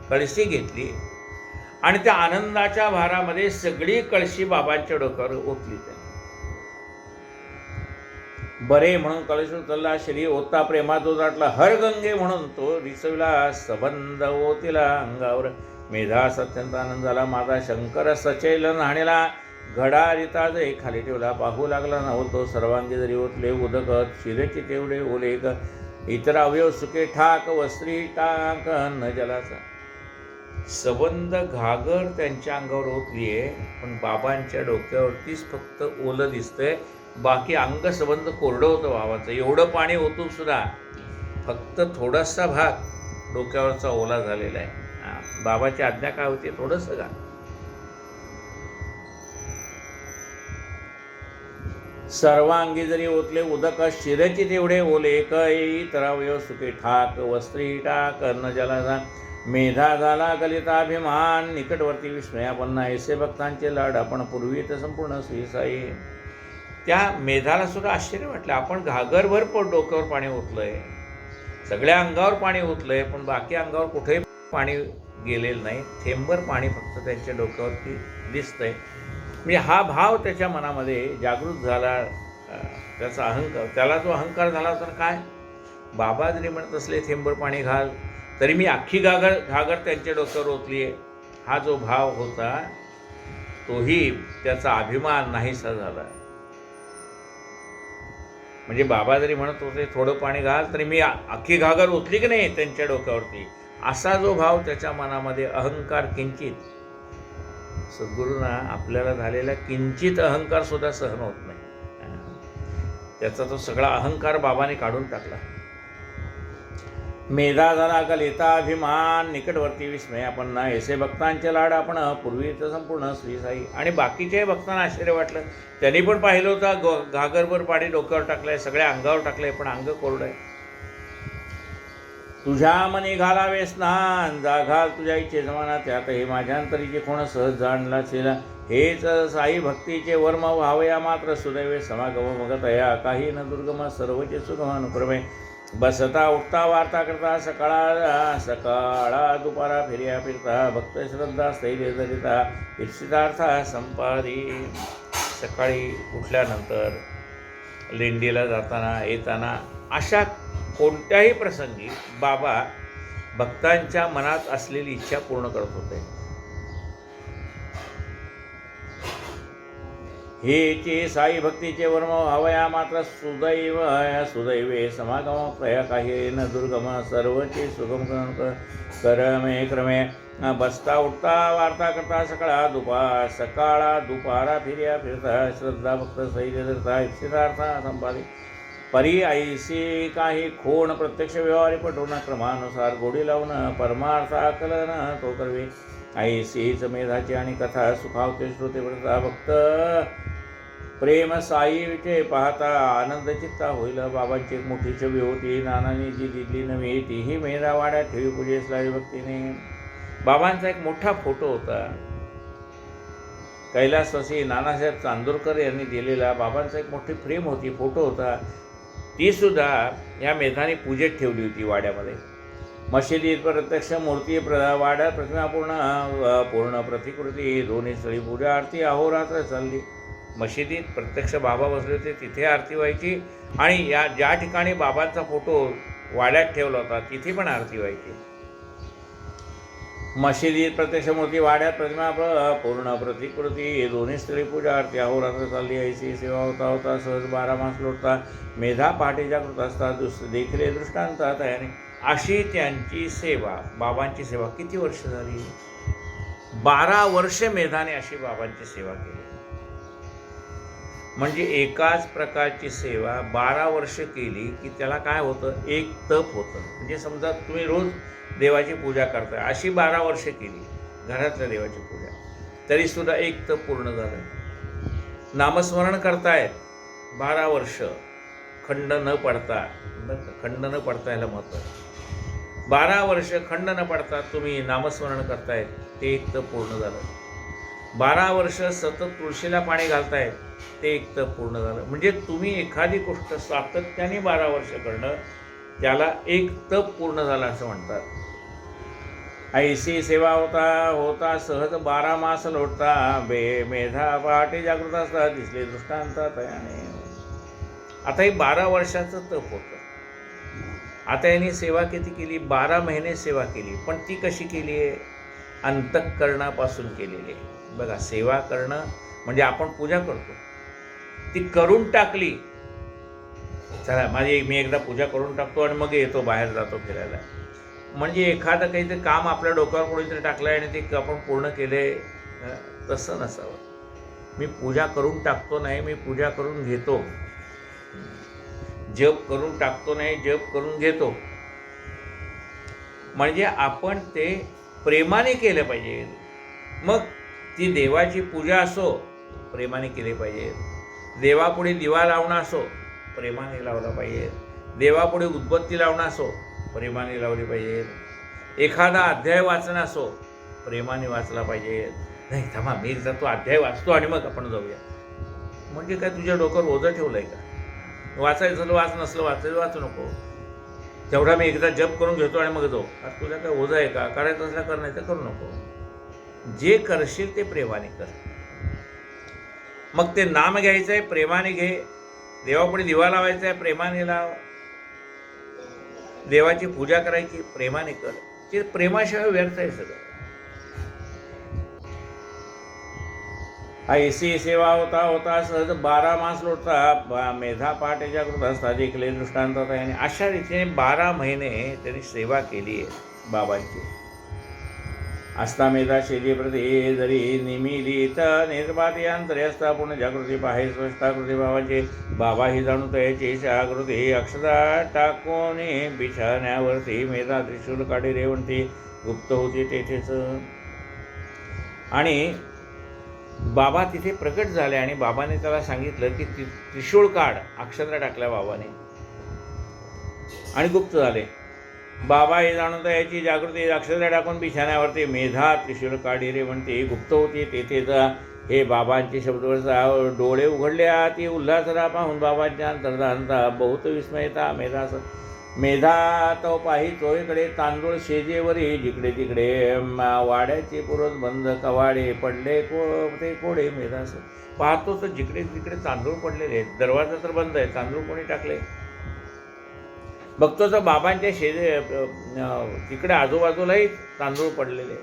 कळशी घेतली आणि त्या आनंदाच्या भारामध्ये सगळी कळशी बाबांच्या डोक्यावर ओतली. त्याने बरे म्हणून कलश उचलला श्री ओता प्रेमाचो दाटला हर गंगे म्हणून तो रिचविला सबंध ओतिला अंगावर. मेधा सत्यंत आनंद झाला माझा शंकर सचैल न्हाणीला. घडा रिता जे खाली ठेवला पाहू लागला नव्हतो सर्वांगी जरी ओतले उदकत शिरेचे तेवढे ओले इतर अवयव सुके ठाक वस्त्री टाक न जलाचा. सबंध घागर त्यांच्या अंगावर ओतली आहे, पण बाबांच्या डोक्यावरतीच फक्त ओलं दिसतंय. बाकी अंग सबंध कोरडं होतं बाबाचं. एवढं पाणी ओतून सुद्धा फक्त थोडासा भाग डोक्यावरचा ओला झालेला आहे. बाबाची आज्ञा काय होती, थोडंसं घाल. सर्वांगी जरी ओतले उदक शिरची तेवढे ओले कै तरावय सुखे ठाक वस्त्री टाक न जला. मेधा झाला गलिताभिमान निकटवर्ती विस्मयापन्ना. ऐसे भक्तांचे लाड आपण पूर्वी तर संपूर्ण श्रीसाई. त्या मेधाला सुद्धा आश्चर्य वाटलं, आपण घागरभर डोक्यावर पाणी ओतलंय, सगळ्या अंगावर पाणी ओतलंय, पण बाकी अंगावर कुठेही पाणी गेलेलं नाही. थेंबर पाणी फक्त त्यांच्या डोक्यावरती दिसतंय. म्हणजे हा भाव त्याच्या मनामध्ये जागृत झाला. त्याचा अहंकार, त्याला जो अहंकार झाला तर काय, बाबा जरी म्हणत असले थेंबर पाणी घाल तरी मी अख्खी घागर त्यांच्या डोक्यावर ओतली आहे, हा जो भाव होता तोही त्याचा अभिमान नाहीसा झाला. म्हणजे बाबा जरी म्हणत होते थोडं पाणी घाल तरी मी अख्खी घागर ओतली की नाही त्यांच्या डोक्यावरती, असा जो भाव त्याच्या मनामध्ये, अहंकार किंचित, सद्गुरूंना आपल्याला झालेला किंचित अहंकार सुद्धा सहन होत नाही. त्याचा तो सगळा अहंकार बाबाने काढून टाकला. मेधा झाला गलिता अभिमान निकटवर्ती विस्मयापन्ना. ऐसे भक्तांचे लाड आपण पूर्वीच संपूर्ण श्रीसाई. आणि बाकीच्याही भक्तांना आश्चर्य वाटलं. त्यांनी पण पाहिलं होतं घागरभर पाणी डोक्यावर टाकलंय, सगळ्या अंगावर टाकलंय, पण अंग कोरडं आहे. तुझ्या मनी घालावे स्नान जा घाल तुझ्या इच्छे जमाना. त्यात हे माझ्या अंतरीचे कोण सहज जाणला असेल. हेच साई भक्तीचे वर्म व्हावया मात्र सुदैवे समागम मग तया काही न दुर्गम सर्वचे सुगम अनुक्रमे. बसता उठता वार्ता करता सकाळा दुपारा फिर्या फिरता भक्त श्रद्धा स्थैर्य जरिता इच्छितार्था संपादी. सकाळी उठल्यानंतर, लेंडीला जाताना येताना, अशा कोणत्याही प्रसंगी बाबा भक्तांच्या मनात असलेली इच्छा पूर्ण करत होते. हेचे साई भक्तीचे वर्म हवया मात्र सुदैवे समागम प्रया काही न दुर्गम सर्वचे सुगम करमे क्रमे बसता उठता वार्ता करता सकाळा दुपारा फिरता श्रद्धा भक्त सैर्य धरता इप्सितार्था संपादी परी ऐशी काही खोण प्रत्यक्ष व्यवहारी पटवून क्रमानुसार गोडी लावून परमार्था कलन तो करवे ऐशीच मेधाची आणि कथा सुखावते श्रोते पडता भक्त प्रेम साईचे पाहता आनंद चित्ता होईल बाबांची एक मोठी छबी होती नानांनी जी दिली नव्हे तीही मेधा वाड्यात ठेवी पूजेस लावी भक्तीने बाबांचा एक मोठा फोटो होता कैलासवासी नानासाहेब चांदोरकर यांनी दिलेला बाबांचा एक मोठी फ्रेम होती फोटो होता ती सुद्धा या मेधाने पूजेत ठेवली होती वाड्यामध्ये मशिदीत प्रत्यक्ष मूर्ती वाड्यात प्रतिमा पूर्ण प्रतिकृती दोन्ही स्थळी पूजा आरती अहोरात्र चालली मशिदीत प्रत्यक्ष बाबा बसले होते तिथे आरती व्हायची आणि या ज्या ठिकाणी बाबांचा फोटो वाड्यात ठेवला होता तिथे पण आरती व्हायची मशिदीत प्रत्यक्ष मूर्ती वाड्यात प्रतिमा पूर्ण प्रतिकृती दोन्ही स्थळी पूजा आरती अहोरात्र चालली ऐशी सेवा होता सहज 12 मास लोटता मेधा पहाटे जागृत असतात देखले दृष्टांतात याने अशी त्यांची सेवा बाबांची सेवा किती वर्ष झाली 12 वर्ष मेधाने अशी बाबांची सेवा केली म्हणजे एकाच प्रकारची सेवा 12 वर्ष केली की त्याला काय होतं एक तप होतं म्हणजे समजा तुम्ही रोज देवाची पूजा करताय अशी 12 वर्ष केली घरातल्या देवाची पूजा तरीसुद्धा एक तप पूर्ण झालं नामस्मरण करतायत 12 वर्ष खंड न पडता याला महत्त्व आहे 12 वर्ष खंड न पडता तुम्ही नामस्मरण करतायत ते एक तप पूर्ण झालं 12 वर्ष सतत तुळशीला पाणी घालतायत ते एक तप पूर्ण झालं म्हणजे तुम्ही एखादी गोष्ट सातत्याने 12 वर्ष करणं त्याला एक तप पूर्ण झाला असं म्हणतात ऐशी सेवा होता सहज 12 मास लोटता मेधा पहाटे जागृत असतात दिसले दृष्टांतात आणि आता ही 12 वर्षाचं तप होतं आता यांनी सेवा किती केली 12 महिने सेवा केली पण ती कशी केली आहे अंतःकरणापासून केलेली आहे बघा सेवा करणं म्हणजे आपण पूजा करतो ती करून टाकली चला मी एकदा पूजा करून टाकतो आणि मग येतो बाहेर जातो फिरायला म्हणजे एखादं काहीतरी काम आपल्या डोक्यावर कोणीतरी टाकलं आहे आणि ते आपण पूर्ण केले तसं नसावं मी पूजा करून टाकतो नाही मी पूजा करून घेतो जप करून टाकतो नाही जप करून घेतो म्हणजे आपण ते प्रेमाने केलं पाहिजे मग ती देवाची पूजा असो प्रेमाने केली पाहिजे देवापुढे दिवा लावणं असो प्रेमाने लावला पाहिजे देवापुढे उदबत्ती लावणं असो प्रेमाने लावली पाहिजे एखादा अध्याय वाचणं असो प्रेमाने वाचला पाहिजे नाही थांबा मी एकदा तो अध्याय वाचतो आणि मग आपण जाऊया म्हणजे काय तुझ्या डोक्यावर ओझं ठेवलं आहे का वाचायचं झालं वाच नसलं वाचायचं वाचू नको तेवढा मी एकदा जप करून घेतो आणि मग जाऊ आता तुझ्या काय ओझं आहे का करायचं असलं कर नाही तर करू नको जे करशील ते प्रेमाने कर मग ते नाम घ्यायचं आहे प्रेमाने घे देवापुढे दिवा लावायचा आहे प्रेमाने लाव देवाची पूजा करायची प्रेमाने कर ते प्रेमाशिवाय व्यर्थ आहे सगळं ऐशी सेवा होता सहज 12 मास लोटता मेधा पहाटे जागृत असता देखले दृष्टांतात आणि अशा रीतीने 12 महिने त्यांनी सेवा केली आहे बाबांची असता मेधा शेजी प्रती जरी निमिलित निर्माती अंतरे असता पूर्ण जागृती पाहे स्वस्थाकृती बाबांची बाबा ही जाणून याची जागृती अक्षता टाकून बिछाण्यावरती मेधा त्रिशूल काढी रेवंती गुप्त होती तेथेच आणि बाबा तिथे प्रकट झाले आणि बाबाने त्याला सांगितलं की त्रिशूळ काढ अक्षता टाकल्या बाबाने आणि गुप्त झाले बाबा हे जाणून याची जागृती अक्षता टाकून बिछाण्यावरती मेधा त्रिशूल काढी रे म्हणते गुप्त होती तेथेच हे बाबांचे शब्दवरचा डोळे उघडले ती उल्हासरा पाहून बाबांच्या अंतर्धानता बहुत विस्मयता मेधा तो पाही चोहीकडे तांदूळ शेजेवरी जिकडे तिकडे वाड्याचे पुरत बंद कवाडे पडले ते कोडे मेधास पाहतो तर जिकडे तिकडे तांदूळ पडलेले आहेत दरवाजा तर बंद आहे तांदूळ कोणी टाकले बघतो तर बाबांच्या शेजे तिकडे आजूबाजूलाही तांदूळ पडलेले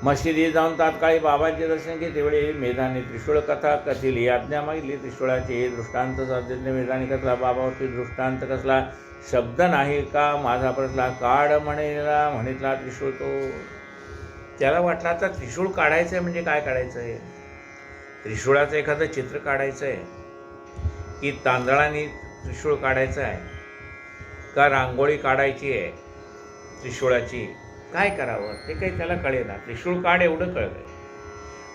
मशिदीत जाऊन तात्काळी बाबांचे दर्शन घेते वेळी मेधाने त्रिशूळ कथा कथिली, आज्ञा मागितली त्रिशूळाची. दृष्टांत साधने मेधाने कसला, बाबावरती दृष्टांत कसला, शब्द नाही का माझा प्रसला, काढ म्हणितला त्रिशूळ तो. त्याला वाटलं आता त्रिशूळ काढायचं आहे म्हणजे काय काढायचं आहे, त्रिशूळाचं एखादं चित्र काढायचं आहे की तांदळाने त्रिशूळ काढायचं आहे का रांगोळी काढायची आहे त्रिशूळाची, काय करावं ते काही त्याला कळेना. त्रिशूळ काढ एवढं कळलंय.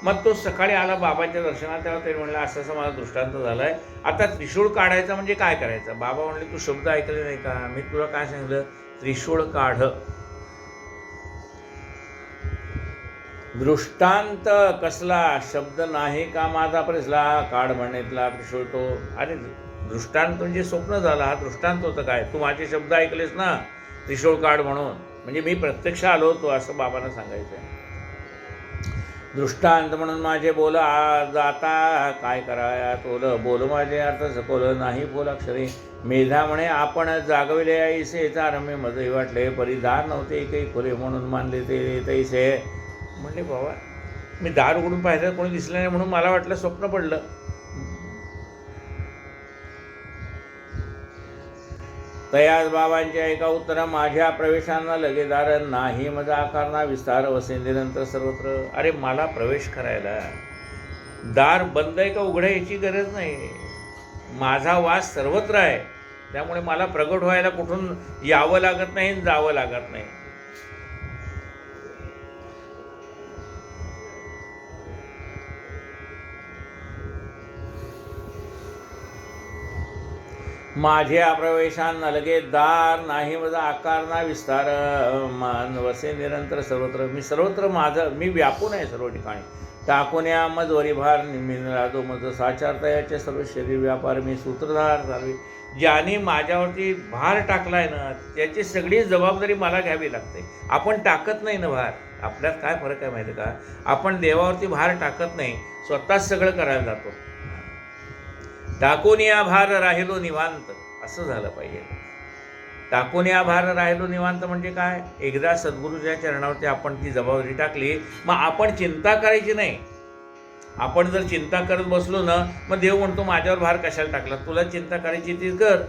मग तो सकाळी आला बाबांच्या दर्शनात, तेव्हा ते म्हणलं असं असं मला दृष्टांत झालाय, आता त्रिशूळ काढायचं म्हणजे काय करायचं. बाबा म्हणले तू शब्द ऐकले नाही का, मी तुला काय सांगितलं, त्रिशूळ काढ. दृष्टांत कसला, शब्द नाही का माझा प्रसला, काढ म्हणितला त्रिशूळ तो. अरे दृष्टांत म्हणजे स्वप्न झाला, हा दृष्टांत होतं काय, तू माझे शब्द ऐकलेस ना त्रिशूळ काढ म्हणून, म्हणजे मी प्रत्यक्ष आलो होतो असं बाबांना सांगायचं आहे. दृष्टांत म्हणून माझे बोल जाता, काय कराया तोल, बोल माझे अर्थ सकोल, नाही बोल अक्षरे. मेधा म्हणे आपण जागविले ऐसे, रम्य मजही वाटले, परिधार नव्हते काही खुले, म्हणून मानले ते तैसे. म्हणले बाबा मी दार उघडून पाहिलं कोणी दिसलं नाही म्हणून मला वाटलं स्वप्न पडलं. तयाच बाबांचे ऐका उत्तर, माझ्या प्रवेशांना लगेदार, नाही माझा आकारना विस्तार, वसे निरंतर सर्वत्र. अरे मला प्रवेश करायला दार बंद आहे का उघडं याची गरज नाही, माझा वास सर्वत्र आहे, त्यामुळे मला प्रगट व्हायला कुठून यावं लागत नाही जावं लागत नाही. माझ्या प्रवेशांना लगे दार, नाही माझा आकार ना विस्तार, मान वसे निरंतर सर्वत्र. मी सर्वत्र मी व्यापून आहे सर्व ठिकाणी. टाकून या मजवरी भार, निम्मीन राहतो मज साचारता याचे सर्व शरीर व्यापार, मी सूत्रधार चालवी. ज्याने माझ्यावरती भार टाकलाय ना त्याची सगळी जबाबदारी मला घ्यावी लागते. आपण टाकत नाही ना भार, आपल्यात काय फरक आहे माहिती का, आपण देवावरती भार टाकत नाही, स्वतःच सगळं करायला जातो. टाकून या भार राहिलो निवांत, असं झालं पाहिजे. टाकून या भार राहिलो निवांत म्हणजे काय, एकदा सद्गुरूच्या चरणावरती आपण ती जबाबदारी टाकली, मग आपण चिंता करायची नाही. आपण जर चिंता करत बसलो ना, मग देव म्हणतो माझ्यावर भार कशाला टाकला, तुला चिंता करायची ती कर.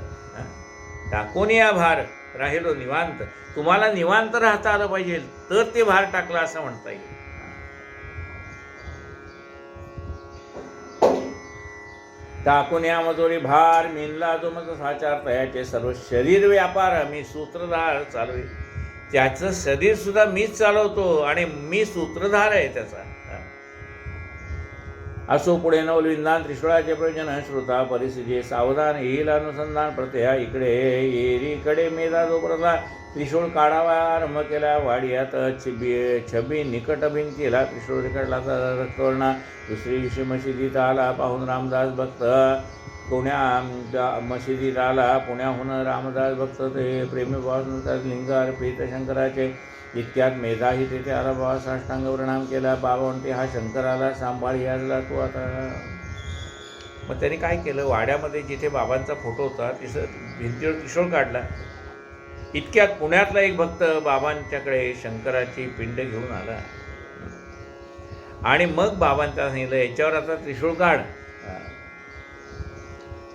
टाकून या भार राहिलो निवांत, तुम्हाला निवांत राहता आलं पाहिजे तर ते भार टाकला असं म्हणता येईल. टाकून या मजोरी भार, मिनला जो मग साचार तयाचे सर्व शरीर व्यापार, मी सूत्रधार चालवे. त्याचं शरीर सुद्धा मीच चालवतो आणि मी सूत्रधार आहे त्याचा. असो पुढे नवलविंदान त्रिशूळाचे प्रयोजन, श्रोता परिस्थिती सावधान येईल अनुसंधान प्रत्यया. इकडे येरीकडे मेधा जो प्रथा, त्रिशूळ काढावा आरंभ केला, वाडियात छबी निकट भिंतीला त्रिशूळ रेखाटला रक्तवर्णा. दुसरी दिवशी मशिदीत आला पाहून रामदास भक्त, मशिदीत आला पुण्याहून रामदास भक्त, ते प्रेमीभावानुसार लिंग अर्पित शंकराचे. इतक्यात मेधाही तेथे आला, बाबा साष्टांग प्रणाम केला. बाबा म्हणते हा शंकराला सांभाळ याजला तू आता. मग त्यांनी काय केलं, वाड्यामध्ये जिथे बाबांचा फोटो होता तिथं भिंतीवर त्रिशूळ काढला. इतक्यात पुण्यातला एक भक्त बाबांच्याकडे शंकराची पिंड घेऊन आला आणि मग बाबांच्या सांगितलं याच्यावर आता त्रिशूळ काढ.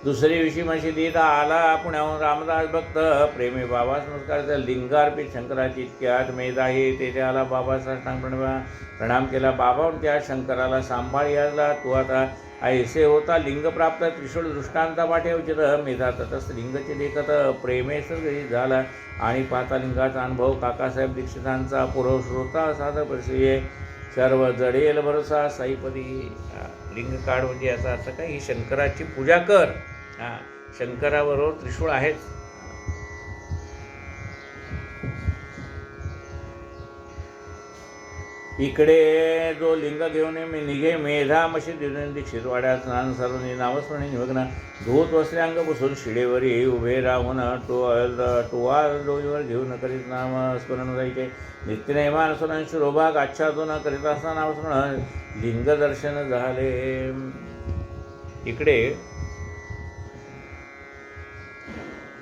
दुसरी दिवशी मशिदीत आला पुण्याहून रामदास भक्त, प्रेमी बाबा नमस्कार लिंगार्पित शंकराची. इतक्यात मेधाही तेथे आला, बाबा साष्टांग प्रणाम केला. बाबा त्या शंकराला सांभाळ याजला तू आता. ऐसे होता लिंग प्राप्त त्रिशूळ दृष्टांता पाठे उचित, मेधा ततस्त लिंगचे देखत प्रेमेस झाला. आणि पाहता लिंगाचा अनुभव काकासाहेब दीक्षितांचा पुरव श्रोता साधं परिचय, सर्व जडेल भरोसा साईपदी. लिंग काढ म्हणजे याचा अर्थ काय, ही शंकराची पूजा कर. शंकराबरोबर त्रिशूळ आहेच. इकडे जो लिंग घेऊन मी निघे मेधा मशी दीक्षित वाड्यात स्नान सर्वनी नामस्मरणी निमग्न. धूत वस्त्र्यांग पुसून शिडेवरी उभे राहून टुवाल डोईवर घेऊन करीत नामस्मरण जायचे. नित्यनेमानुसरण शिरोभाग आच्छादून करीत असताना नामस्मरण लिंग दर्शन झाले. इकडे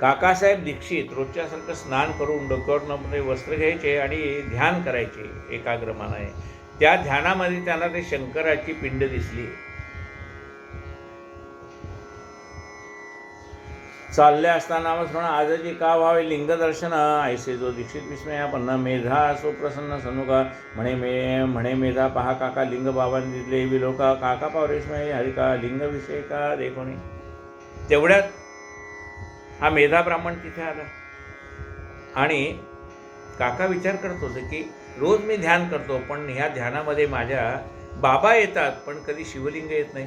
काकासाहेब दीक्षित रोजच्यासारखं स्नान करून डोक्यावर वस्त्र घ्यायचे आणि ध्यान करायचे एकाग्रमानाने. त्या ध्यानामध्ये त्यांना ते शंकराची पिंड दिसली. चालले असताना नामस्मरण आजची का व्हावे लिंगदर्शन ऐसे जो दीक्षित विस्मया पन्न मेधा सुप्रसन्न सनुका म्हणे मेधा पहा काका लिंग बाबांनी दिले विलोका काका पावरेश्मय हरिका लिंग विषय का देखोनी. तेवढ्यात हा मेधा ब्राह्मण तिथे आला आणि काका विचार करत होते की रोज मी ध्यान करतो, पण ह्या ध्यानामध्ये माझ्या बाबा येतात पण कधी शिवलिंग येत नाही.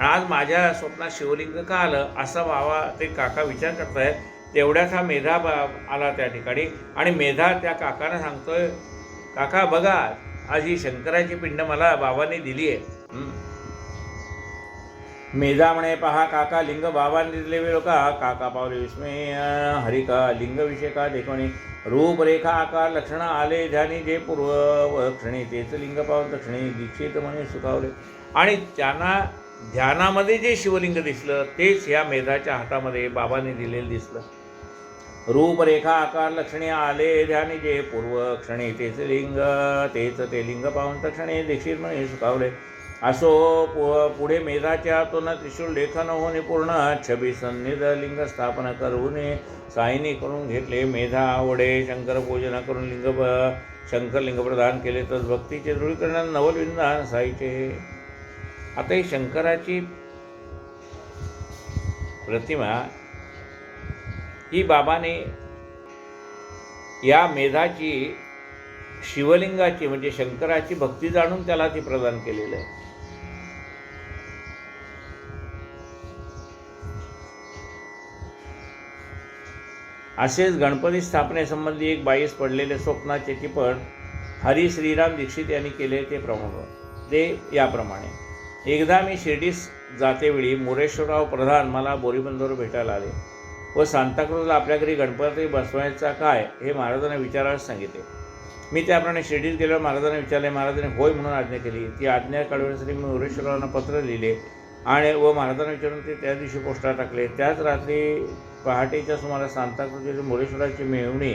आज माझ्या स्वप्नात शिवलिंग का आलं असा बाबा ते काका विचार करतायत. तेवढ्यात हा मेधा आला त्या ठिकाणी आणि मेधा त्या काकांना सांगतोय, काका बघा आज ही शंकराची पिंड मला बाबांनी दिली आहे. मेधा म्हणे पहा काका लिंग बाबांनी दिले वेळ का काका पावले विस्मय हरिका लिंग विषय का देखोनी रूपरेखा आकार लक्षण आले ध्यानी जे पूर्व क्षणी तेच लिंग पावन दक्षिणी दीक्षित म्हणे सुखावले. आणि त्यांना ध्यानामध्ये जे शिवलिंग दिसलं तेच ह्या मेधाच्या हातामध्ये बाबांनी दिलेलं दिसलं. रूपरेखा आकार लक्षणे आले ध्यानी जे पूर्व क्षणी तेच लिंग तेच ते लिंग पावन दक्षिणी दीक्षित म्हणे सुखावले. असो पुढे मेधाच्या हातून त्रिशूल लेखन होणे पूर्ण छबी सन्निध लिंग स्थापन करून साईने करून घेतले. मेधा आवडे शंकर पूजन करून शंकर लिंग प्रदान केले. तर भक्तीचे दृढीकरण नवलविंदान साईचे. आता ही शंकराची प्रतिमा ही बाबाने या मेधाची शिवलिंगाची म्हणजे शंकराची भक्ती जाणून त्याला ती प्रदान केलेलं आहे. असेच गणपती स्थापनेसंबंधी एक बाईस पडलेले स्वप्नाचे टिपण हरी श्रीराम दीक्षित यांनी केले ते याप्रमाणे. एकदा मी शिर्डीस जातेवेळी मोरेश्वरराव प्रधान मला बोरीबंदर भेटायला आले व सांताक्रूजला आपल्या घरी गणपती बसवायचा काय हे महाराजांना विचारायला सांगितले. मी त्याप्रमाणे शिर्डीत गेल्यावर महाराजांना विचारले. महाराजांनी होय म्हणून आज्ञा केली. ती आज्ञा कळवण्यासाठी मी मोरेश्वररावांना पत्र लिहिले आणि महाराजांना विचारून ते त्या दिवशी पोस्टात टाकले. त्याच रात्री पहाटेच्या सुमारास सांताक्रूजच्या मोरेश्वराची मेहुणी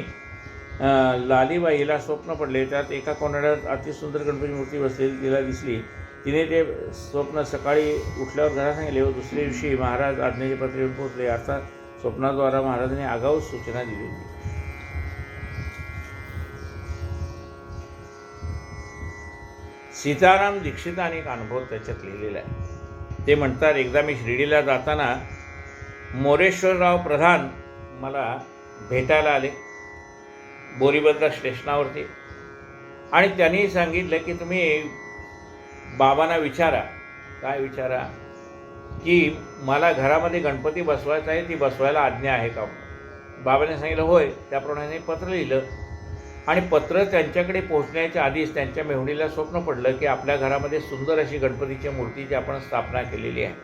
लालीबाईला स्वप्न पडले. त्यात एका कोनाड्यात अतिसुंदर गणपती मूर्ती बसलेली तिला दिसली. तिने ते स्वप्न सकाळी उठल्यावर घरात सांगितले व दुसऱ्या दिवशी महाराज आज्ञेचे पत्र येऊन पोहोचले. अर्थात स्वप्नाद्वारा महाराजांनी आगाऊ सूचना दिली होती. सीताराम दीक्षितांनी एक अनुभव त्याच्यात लिहिलेला आहे. ते म्हणतात, एकदा मी शिर्डीला जाताना मोरेश्वरराव प्रधान मला भेटायला आले बोरीबंदर स्टेशनावरती आणि त्यांनी सांगितलं की तुम्ही बाबांना विचारा. काय विचारा? की मला घरामध्ये गणपती बसवायचा आहे, ती बसवायला आज्ञा आहे का? बाबांनी सांगितलं होय. त्याप्रमाणे पत्र लिहिलं आणि पत्र त्यांच्याकडे पोहोचण्याच्या आधीच त्यांच्या मेहुणीला स्वप्न पडलं की आपल्या घरामध्ये सुंदर अशी गणपतीची मूर्तीची आपण स्थापना केलेली आहे.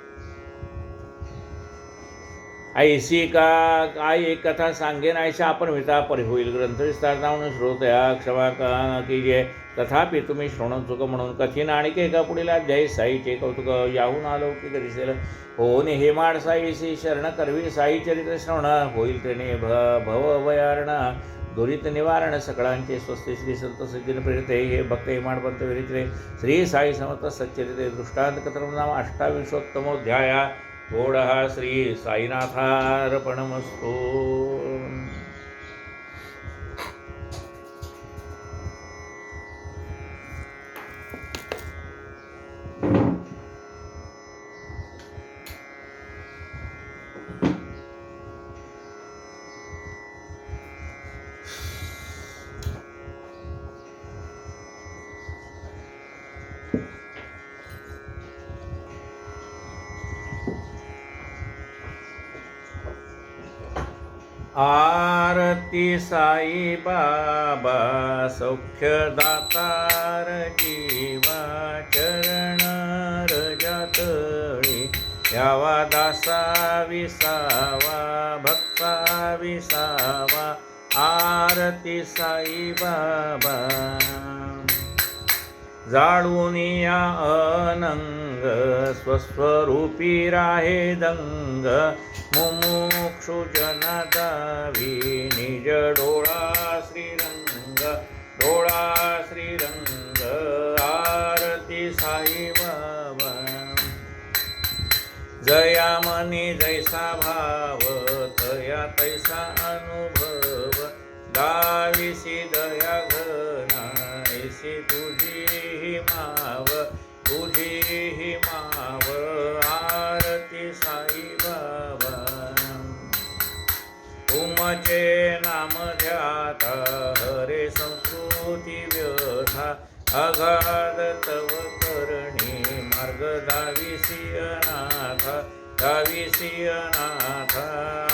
ऐसी का काय एक कथा सांगेन ऐसा आपण विता परी होईल. ग्रंथ विस्तारता म्हणून श्रोतया क्षमा का कीजिए. तथापि तुम्ही श्रवण चुक म्हणून कठीण आणि एका पुढील अध्यायी साईचे कौतुक याहून अलौकिक दिसेल. हो ने हे माड साईशी शरण करवी. साई चरित्र श्रवण होईल तेने भव भयारण दुरित निवारण. सकळांचे स्वस्ती श्री संत सज्जन प्रेरिते हे भक्त हेमाडपंत विरित्रे श्री साई समर्थ सच्चरिते. दृष्टांत कथम नाम अष्टाविंशोत्तमोध्याय. थोडा श्री साईनाथार्पणमस्तु. आरती साई बाबा सौख्यदातार जीवा. चरण रजातळी यावा दासा विसावा भक्ता विसावा. आरती साई बाबा जाळून या अनंग स्वस्वरूपी राहे दंग. मुमुक्षु जन दावी निज डोळा श्रीरंग. डोळा श्रीरंग. मनी जैसा भाव तया तैसा अनुभव दाविसी दया घना ऐसी तुझी ही माव आरती साई बाबा तुमचे नाम ध्याता हरे संस्कृती व्यथा अगाध तव करणी मार्ग दाविसी अनाथ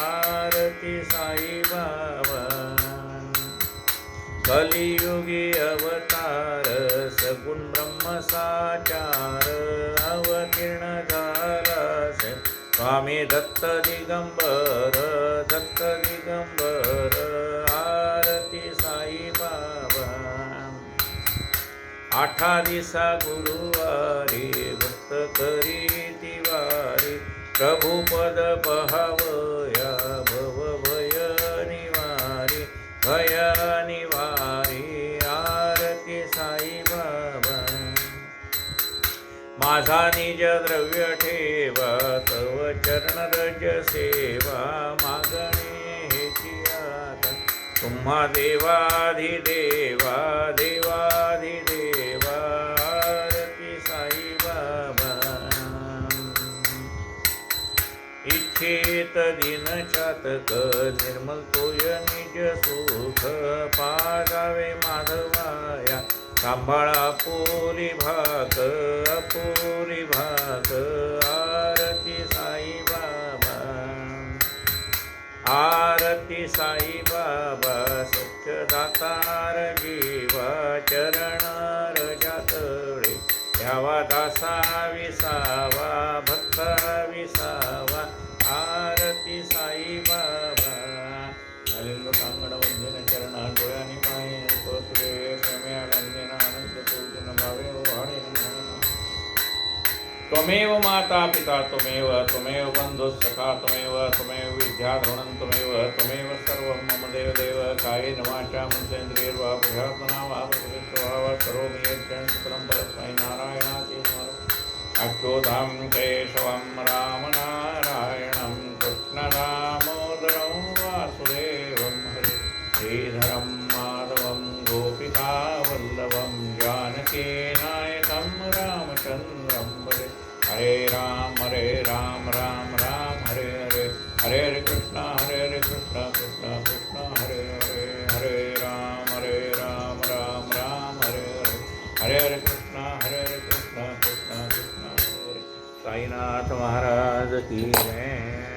आरती साई बाबा कलियुगी अवतार सगुण ब्रह्म साचार अवतीर्ण झालासे स्वामी दत्त दिगंबर आरती साई बाबा आठा दिसा गुरुवारी भक्त करी तिवारी प्रभु पद पहावया भव भय निवारी आरती साई बाबा माझा निज द्रव्य ठेवा तव चरण रज सेवा मागणे हेची आता तुम्हा देवाधिदेवा आरती साई बाबा इच्छित दिन चातक निर्मल तोय निज सुख पाजावे माधवाया सांभाळा अपुरी भाक आरती साई बाबा सत्य दातार जीवा चरण रजातळे यावा दासा विसावा भक्ता विसावा आरती साई बाबा अलिंग कांगड वंदन चरण डोळ्यानी पाहे पसरे प्रेम्या रंजन आनंद पूजन भावे वाढेन त्वमेव माता पिता त्वमेव बंधु सखा त्वमेव विद्या द्रोणं त्वमेव सर्वं मम देव कायेन वाचा मनसेन्द्रियैर्वा बुद्ध्यात्मना वा प्रकृतिस्वभावात् करोमि यज्ञं सकलं परस्मै नारायणाति अच्युतं केशवं राम नारायणं कृष्णदामोदरं वासुदेवं हरे श्रीधरं माधवं गोपिकावल्लभं जानकीनायकं रामचन्द्रं भजे हरे राम राम हरे हरे कृष्ण कृष्ण कृष्ण हरे हरे राम राम हरे हरे कृष्ण कृष्ण कृष्ण हरे साईनाथ महाराज की जय।